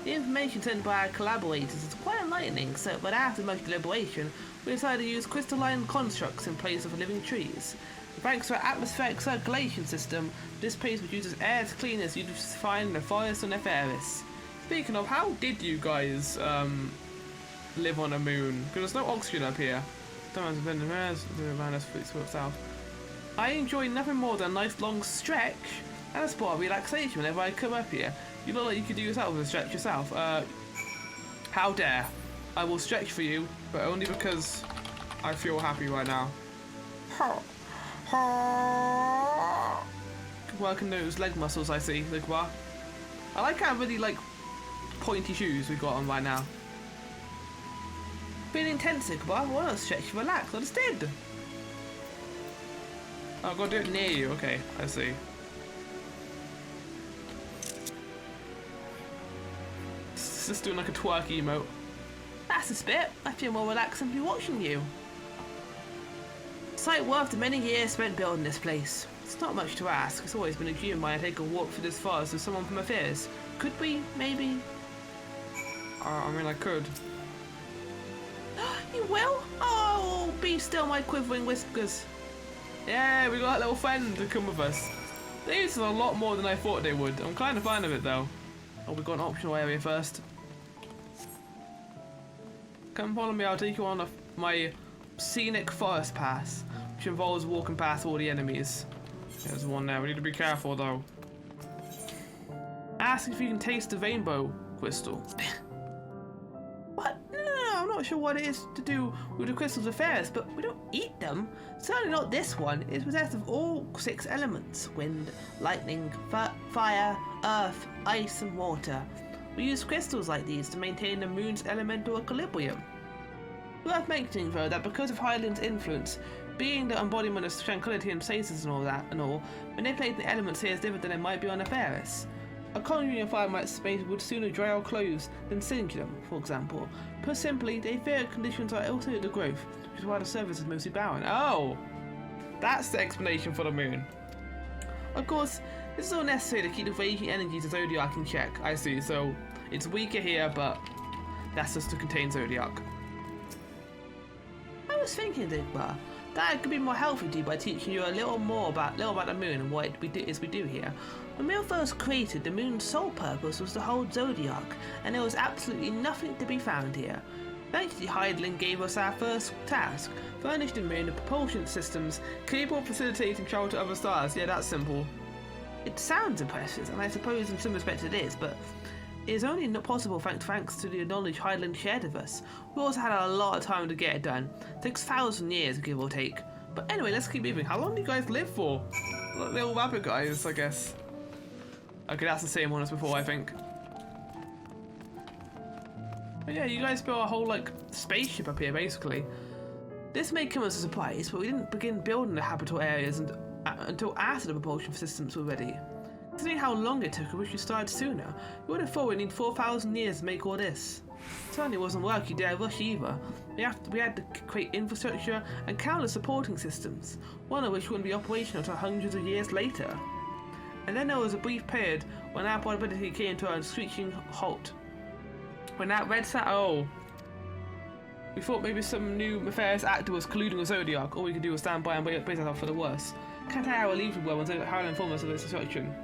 The information sent by our collaborators is quite enlightening, but after much deliberation, we decided to use crystalline constructs in place of living trees. Thanks to our atmospheric circulation system, this place produces air as clean as you'd find in the forest on Eris. Speaking of, how did you guys live on a moon? Because there's no oxygen up here. South. I enjoy nothing more than a nice long stretch and a spot of relaxation whenever I come up here. You look like you could do yourself with a stretch yourself. How dare. I will stretch for you, but only because I feel happy right now. Working those leg muscles, I see, Ligwa. I like how really pointy shoes we've got on right now. Feeling tense, Ligwa? Why not stretch and relax? I just did. Oh, I've got to do it near you. Okay, I see. It's just doing like a twerky emote. That's a spit. I feel more relaxed simply watching you. Sight worth the many years spent building this place. It's not much to ask. It's always been a dream why I take a walk through this forest with someone from affairs. Could we, maybe? I mean, I could. You will? Oh, be still, my quivering whiskers. Yeah, we got a little friend to come with us. They used a lot more than I thought they would. I'm kind of fine of it though. Oh, we got an optional area first. Come follow me, I'll take you on my scenic forest pass, which involves walking past all the enemies. There's one there, we need to be careful though. Ask if you can taste the rainbow crystal. What? No, I'm not sure what it is to do with the crystal's affairs, but we don't eat them. Certainly not this one. It is possessed of all 6 elements: wind, lightning, fire, earth, ice and water. We use crystals like these to maintain the moon's elemental equilibrium. Worth mentioning though that because of Hylian's influence, being the embodiment of tranquility and stasis and all, manipulating the elements here is different than it might be on Eris. A conjuring of fire space would sooner dry our clothes than singe them, for example. Put simply, the etheric conditions are also the growth, which is why the surface is mostly barren. Oh! That's the explanation for the moon. Of course, this is all necessary to keep the raging energies of Zodiac in check. I see, so it's weaker here, but that's just to contain Zodiac. I was thinking, Digbar, that it could be more helpful to you by teaching you a little about the moon and what we do here. When we were first created, the moon's sole purpose was to hold Zodiac, and there was absolutely nothing to be found here. Thankfully, Hylian gave us our first task, furnish the moon with propulsion systems capable of facilitating travel to other stars. Yeah, that's simple. It sounds impressive, and I suppose in some respects it is, but it is only not possible thanks to the knowledge Hylian shared with us. We also had a lot of time to get it done. 6,000 years, give or take. But anyway, let's keep moving. How long do you guys live for? Little rabbit guys, I guess. Okay, that's the same one as before, I think. But yeah, you guys built a whole, spaceship up here, basically. This may come as a surprise, but we didn't begin building the habitable areas until after the propulsion systems were ready. Considering how long it took, I wish we started sooner. You would have thought we'd need 4,000 years to make all this. It certainly wasn't work you dare rush either. We had to create infrastructure and countless supporting systems, one of which wouldn't be operational until hundreds of years later. And then there was a brief period when our portability came to a screeching halt. When that red sat, oh. We thought maybe some new nefarious actor was colluding with Zodiac. All we could do was stand by and brace ourselves for the worst. Can't tell how we leave the world until Harlan informed us of its destruction.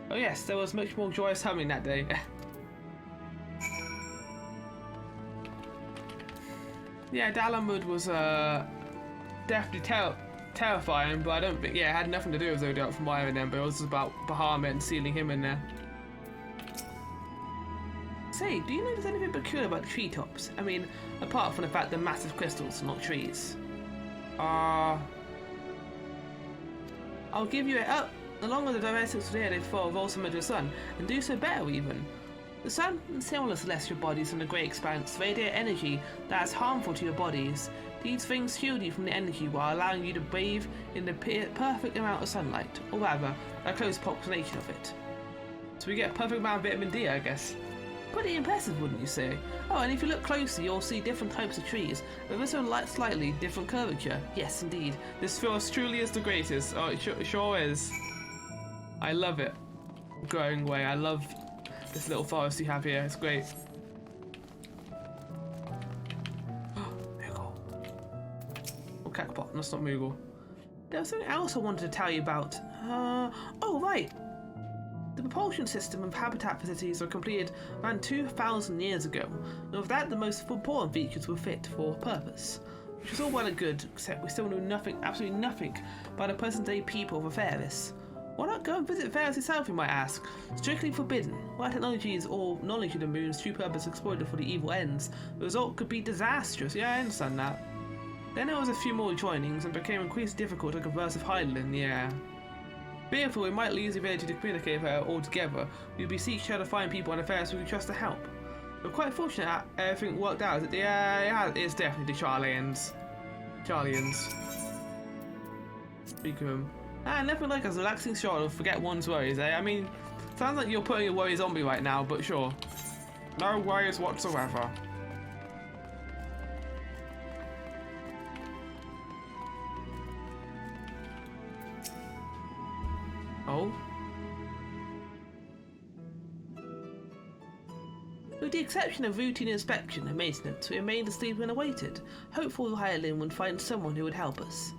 Oh yes, there was much more joyous humming that day. Yeah, Dalamud was definitely terrifying, but I don't think, yeah, it had nothing to do with Zodiac from what I remember. It was just about Bahamut and sealing him in there. Say, do you know there's anything peculiar about the treetops? I mean, apart from the fact they're massive crystals, not trees. I'll give you it up. The longer the directives today, they fall revolve some of the sun, and do so better even. The sun and similar celestial bodies from the great expanse radiate energy that is harmful to your bodies. These things shield you from the energy while allowing you to bathe in the perfect amount of sunlight, or rather, a close approximation of it. So we get a perfect amount of vitamin D, I guess. Pretty impressive, wouldn't you say? Oh, and if you look closely, you'll see different types of trees, with this one slightly different curvature. Yes, indeed. This forest truly is the greatest. Oh, it sure is. I love it. Growing way. I love this little forest you have here. It's great. Moogle. Oh, Cacopot. That's not Moogle. There was something else I wanted to tell you about. Oh, right. The propulsion system and habitat facilities were completed around 2,000 years ago, and of that the most important features were fit for purpose. Which is all well and good, except we still know nothing, absolutely nothing, about the present-day people of Faris. Why not go and visit Faris itself, you might ask? Strictly forbidden. While technology is all knowledge of the moon's true purpose exploited for the evil ends, the result could be disastrous. Yeah, I understand that. Then there was a few more joinings, and became increasingly difficult to converse with Hydaelyn, yeah. Fearful we might lose the ability to communicate with her altogether, we beseech her to find people on affairs who can trust to help. We're quite fortunate that everything worked out. Yeah, it's definitely the Charlians. Speak of them. Nothing like a relaxing shot of forget one's worries, eh? I mean, sounds like you're putting your worries on me right now, but sure. No worries whatsoever. Oh? With the exception of routine inspection and maintenance, we remained asleep and awaited, hopeful Hydaelyn would find someone who would help us.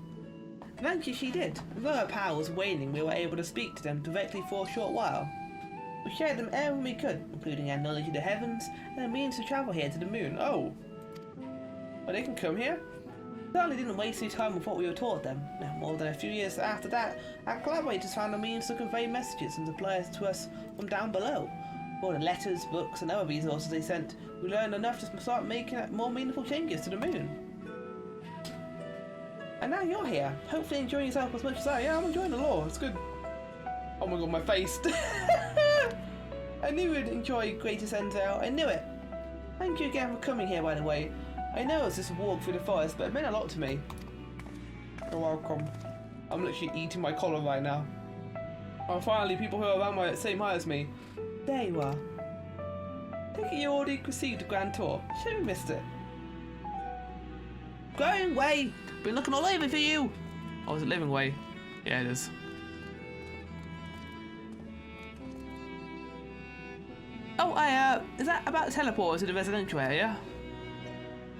Eventually she did. Though her power was waning, we were able to speak to them directly for a short while. We shared them everything we could, including our knowledge of the heavens and a means to travel here to the moon. Oh! Well, they can come here? Certainly didn't waste any time with what we were taught them. Now, more than a few years after that, our collaborators found a means to convey messages and supply it to us from down below. All the letters, books, and other resources they sent, we learned enough to start making more meaningful changes to the moon. And now you're here, hopefully enjoying yourself as much as I am. I'm enjoying the lore, it's good. Oh my god, my face. I knew you'd enjoy Greatest Endale, I knew it. Thank you again for coming here, by the way. I know it's just a walk through the forest, but it meant a lot to me. You're welcome. I'm literally eating my collar right now. And finally, people who are around my same height as me. There you are. Take it you already received a grand tour. Should we missed it? Growing way! Been looking all over for you! Oh, is it living way? Yeah, it is. Oh, is that about the teleporter to the residential area?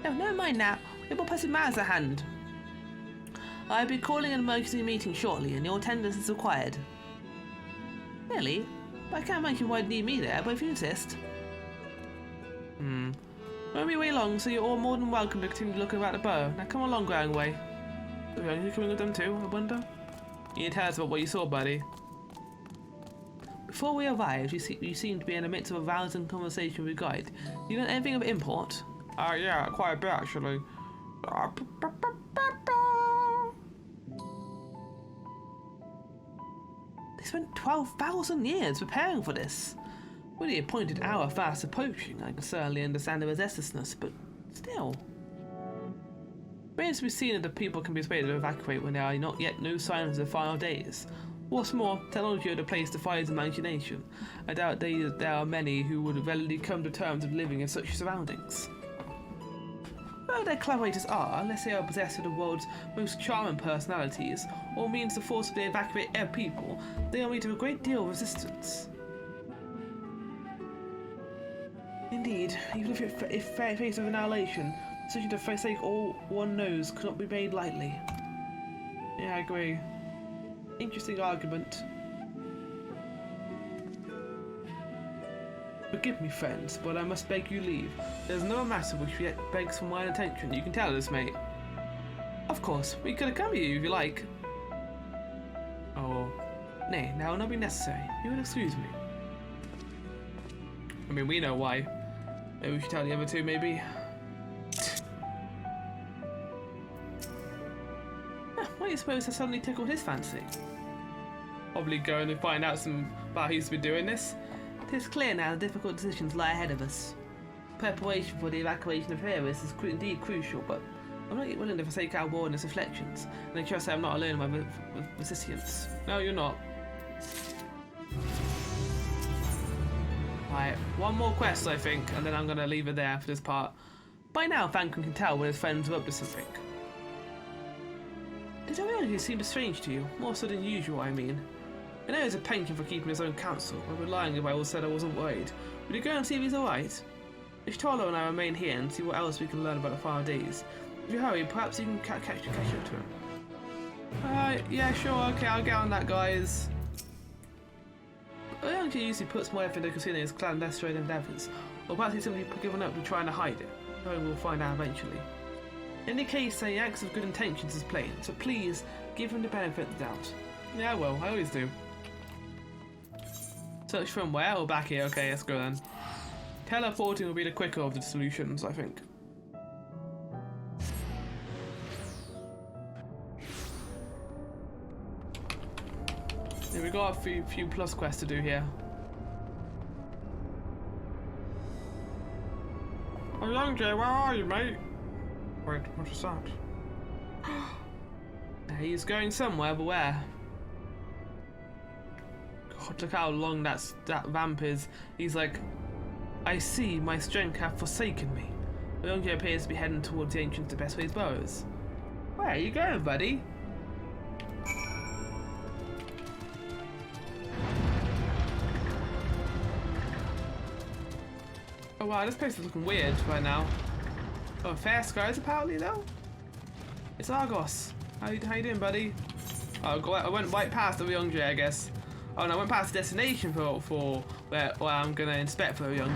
No, never mind that. We will pressing matters at hand. I'll be calling an emergency meeting shortly, and your attendance is required. Really? But I can't imagine why you'd need me there, but if you insist. Won't be way long, so you're all more than welcome to continue looking about the burrow. Now come along, Growing Way. Are you coming with them too, I wonder? You need to tell us about what you saw, buddy. Before we arrived, you seemed to be in the midst of a rousing conversation with your guide. You know anything of import? Yeah, quite a bit actually. They spent 12,000 years preparing for this. With the appointed hour fast approaching, I can certainly understand the restlessness, but still. It remains to be seen if the people can be persuaded to evacuate when there are not yet no signs of the final days. What's more, technology of the place defies imagination. I doubt there are many who would readily come to terms with living in such surroundings. Whoever their collaborators are, unless they are possessed of the world's most charming personalities, or means to forcibly evacuate every people, they will meet with a great deal of resistance. Indeed. indeed. Even if faced with annihilation, the decision to forsake all one knows cannot be made lightly. Yeah, I agree. Interesting argument. Forgive me, friends, but I must beg you leave. There's no matter which yet begs for mine attention. You can tell us, mate. Of course, we could accompany you if you like. Oh, nay, that will not be necessary. You will excuse me. I mean, we know why. Maybe we should tell the other two, maybe. What do you suppose has suddenly tickled his fancy? Probably going to find out some about who's been doing this. It is clear now the difficult decisions lie ahead of us. Preparation for the evacuation of Paris is indeed crucial, but I'm not yet willing to forsake our wilderness reflections, and I trust I'm not alone in my resistance. No, you're not. Right, one more quest, I think, and then I'm going to leave it there for this part. By now, Falcon can tell when his friends are up to something. Did Aurelian seem strange to you? More so than usual, I mean. I know he's a painting for keeping his own counsel, but we're lying if I all said I wasn't worried. Would you go and see if he's alright? If Tolo and I remain here and see what else we can learn about the far days. If you hurry, perhaps you can catch up to him. Alright, yeah, sure, okay, I'll get on that, guys. Aurelian usually puts more effort into concealing his clandestine endeavours, or perhaps he's simply given up to trying to hide it. Knowing we'll find out eventually. In any case, the acts of good intentions is plain, so please give him the benefit of the doubt. Yeah, I will. I always do. Search from where? Oh, back here. Okay, let's go then. Teleporting will be the quicker of the solutions, I think. Yeah, we got a few plus quests to do here. Oh, young Jay, where are you, mate? Wait, what is that? He's going somewhere, but where? God, look how long that vamp is. He's like, I see my strength hath forsaken me. The young Jay appears to be heading towards the entrance to Bestway's Burrows. Where are you going, buddy? Oh wow, this place is looking weird right now. Oh, fair skies apparently though. It's Argos. How you doing, buddy? Oh, I went right past the Young I guess. Oh no, I went past the destination for where I'm gonna inspect for the Young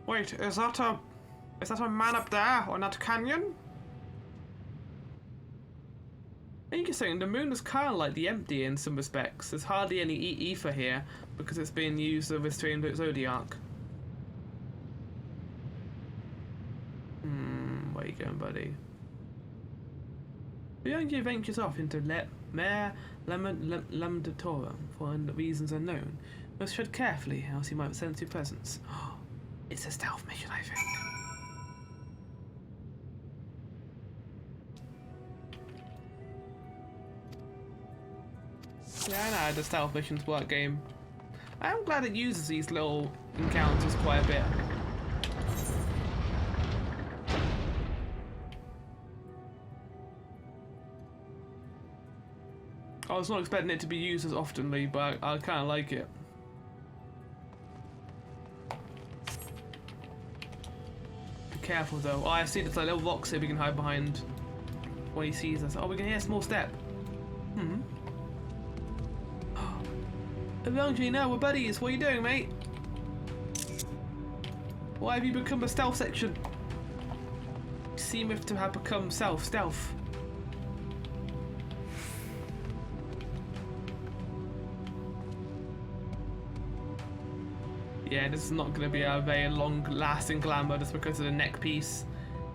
Wait, is that a man up there on that canyon? Interesting, the moon is kind of like the empty in some respects. There's hardly any ether here because it's being used as a restrained zodiac. Where you going, buddy? The young ventures off into Mare Lamdatora for reasons unknown. Must tread carefully, else he might sense your presence. It's a stealth mission, I think. Yeah, I know how the stealth missions work, game. I'm glad it uses these little encounters quite a bit. I was not expecting it to be used as oftenly, but I kind of like it. Be careful though. Oh, I see there's like little rocks here we can hide behind when he sees us. Oh, we can hear a small step. Eventually, now we're buddies. What are you doing, mate? Why have you become a stealth section? You seem to have become stealth. Yeah, this is not going to be a very long-lasting glamour just because of the neck piece.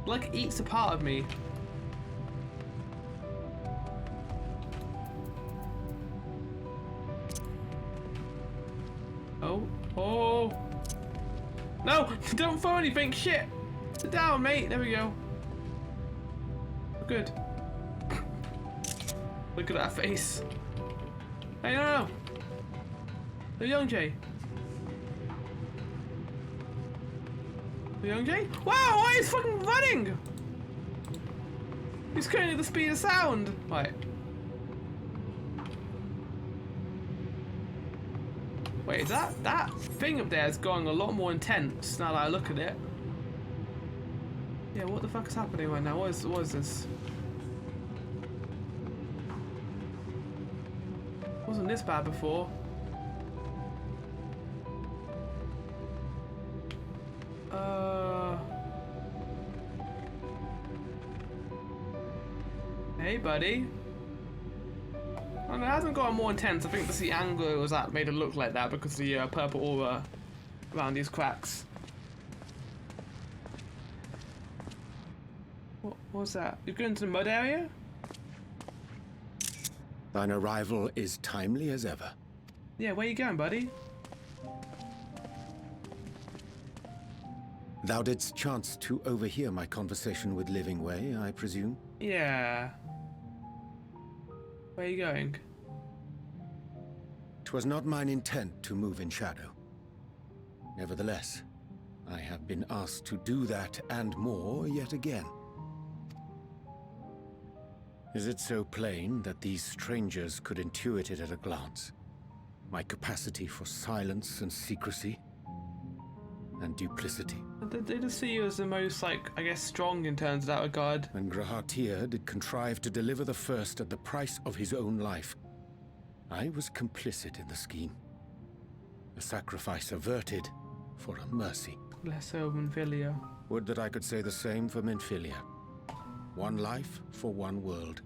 Like, it eats a part of me. Oh. No, don't throw anything, shit. Sit down, mate. There we go. Good. Look at that face. Hey, no. The young Jay. The young Jay? Wow, why is fucking running? He's currently the speed of sound. Right. Wait, that thing up there is going a lot more intense now that I look at it. Yeah, what the fuck is happening right now? What is this? Wasn't this bad before? Hey, buddy. I mean, it hasn't gotten more intense. I think it's the angle it was at made it look like that because of the purple aura around these cracks. What was that? You're going to the mud area? Thine arrival is timely as ever. Yeah, where you going, buddy? Thou didst chance to overhear my conversation with Living Way, I presume? Yeah. Where are you going? 'Twas not mine intent to move in shadow. Nevertheless, I have been asked to do that and more yet again. Is it so plain that these strangers could intuit it at a glance? My capacity for silence and secrecy and duplicity. They just see you as the most, like, I guess, strong in terms of that regard. And Grahatir did contrive to deliver the first at the price of his own life. I was complicit in the scheme. A sacrifice averted for a mercy. Less so Minfilia. Would that I could say the same for Minfilia. One life for one world.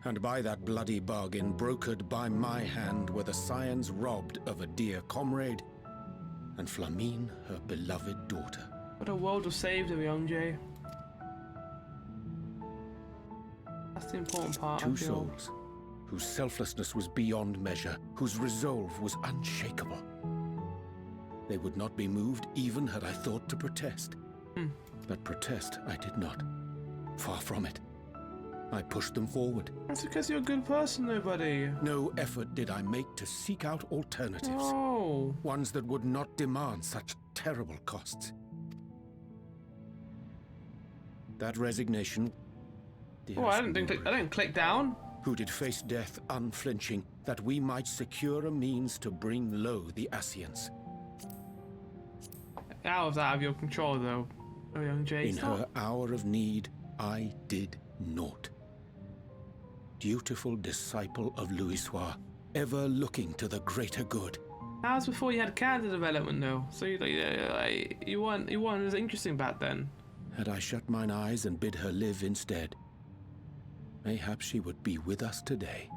And by that bloody bargain brokered by my hand were the scions robbed of a dear comrade, and Flamine her beloved daughter. But a world was saved of young Jay. That's the important part. Two souls, whose selflessness was beyond measure, whose resolve was unshakable. They would not be moved even had I thought to protest. But protest I did not. Far from it. I pushed them forward. That's because you're a good person, though, buddy. No effort did I make to seek out alternatives. Oh. Ones that would not demand such terrible costs. That resignation... Oh, I didn't click down. Who did face death unflinching, that we might secure a means to bring low the Ascians. That was out of your control, though. Oh, young Jay. In her hour of need, I did naught. Dutiful disciple of Louisoix, ever looking to the greater good. That was before you had character development, though. So you weren't as interesting back then. Had I shut mine eyes and bid her live instead, mayhap she would be with us today.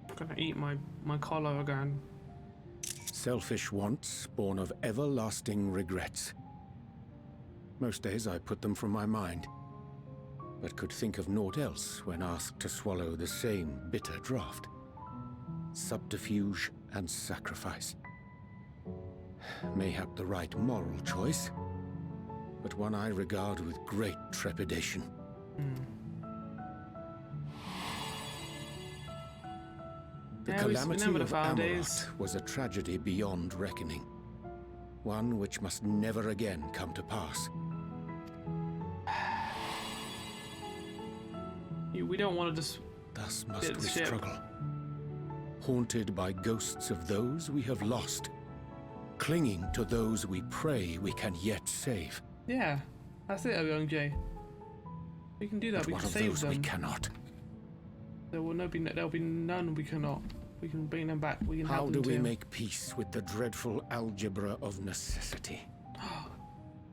I'm gonna eat my collar again. Selfish wants born of everlasting regrets. Most days I put them from my mind, but could think of naught else when asked to swallow the same bitter draught. Subterfuge and sacrifice. Mayhap the right moral choice, but one I regard with great trepidation. The calamity of Amarat was a tragedy beyond reckoning. One which must never again come to pass. We don't want to just... Thus must we struggle. Haunted by ghosts of those we have lost. Clinging to those we pray we can yet save. Yeah, that's it, young Jay. We can do that. But we what can of save those them. we cannot? There'll be none we cannot. We can bring them back. We can help How them do we too. make peace with the dreadful algebra of necessity?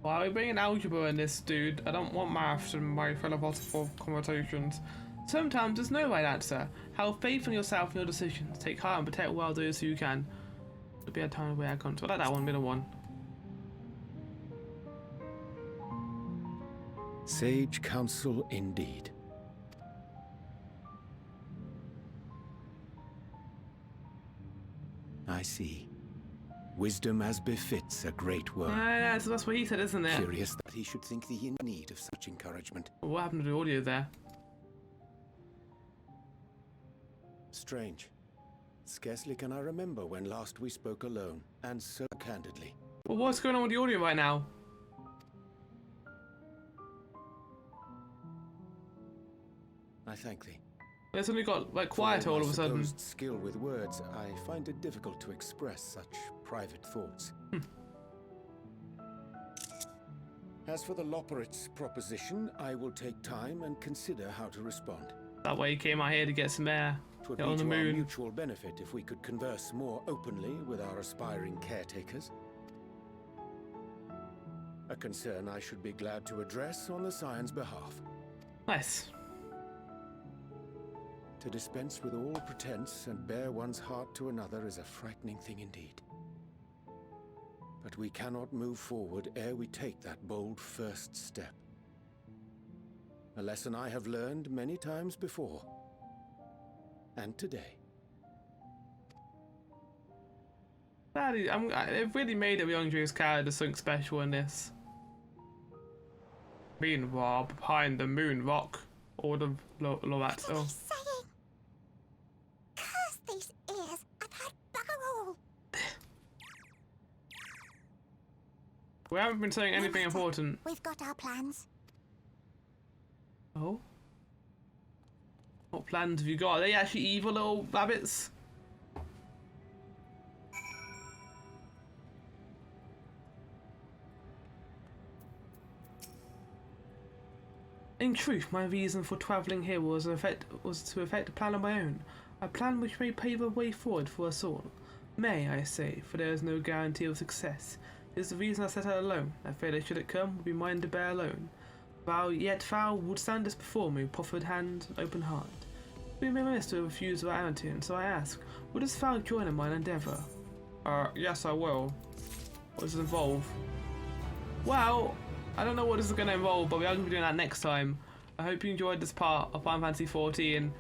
Why are we bringing algebra in this, dude? I don't want maths in my philosophical conversations. Sometimes there's no right answer. Have faith in yourself and your decisions. Take heart and protect well those who you can. There'll be a time where I can't. So I like that one, middle one. Sage counsel indeed. I see. Wisdom as befits a great world. Yeah, so that's what he said, isn't it? Curious that he should think thee in need of such encouragement. What happened to the audio there? Strange. Scarcely can I remember when last we spoke alone, and so candidly. Well, what's going on with the audio right now? I thank thee. It's only got like For quiet all my of a sudden. supposed skill with words, I find it difficult to express such private thoughts. As for the Loporit's proposition, I will take time and consider how to respond. That way he came out here to get some air. It would Get be on the to our moon. mutual benefit if we could converse more openly with our aspiring caretakers. A concern I should be glad to address on the Scion's behalf. Nice. To dispense with all pretense and bare one's heart to another is a frightening thing indeed. But we cannot move forward ere we take that bold first step. A lesson I have learned many times before. And today. That is, they've really made it Young Drew's character something special in this. Meanwhile, behind the moon rock, all the that stuff. Saying, curse these ears. I've heard bugger all. We haven't been saying anything No matter. important. We've got our plans. Oh? What plans have you got? Are they actually evil little rabbits? In truth, my reason for travelling here was to effect a plan of my own. A plan which may pave a way forward for us all. May, I say, for there is no guarantee of success. It is the reason I set out alone. I fear that should it come, would be mine to bear alone. Thou would stand us before me, proffered hand, open heart. We may remiss to refuse our amity, and so I ask, wouldst thou join in mine endeavour? Yes I will. What does it involve? Well, I don't know what this is going to involve, but we are going to be doing that next time. I hope you enjoyed this part of Final Fantasy XIV.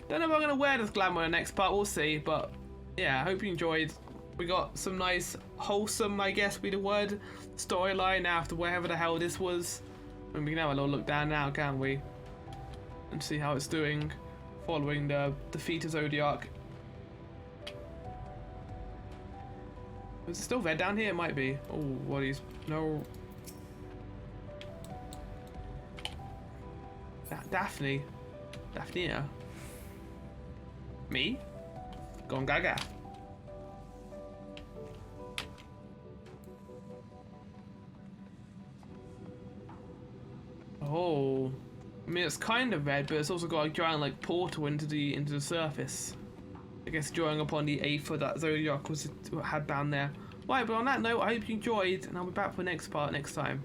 Don't know if I'm going to wear this glamour in the next part, we'll see, but yeah, I hope you enjoyed. We got some nice, wholesome, I guess be the word, storyline after wherever the hell this was. And we can have a little look down now, can't we? And see how it's doing following the defeat of Zodiac. Is it still red down here? It might be. Oh, what is... No... Daphne. Daphnia. Me? Gone gaga. Oh. I mean, it's kind of red, but it's also got a giant, like, portal into the surface. I guess drawing upon the aether that Zodiac had down there. Right, but on that note, I hope you enjoyed, and I'll be back for the next part next time.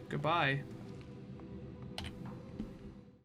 Goodbye.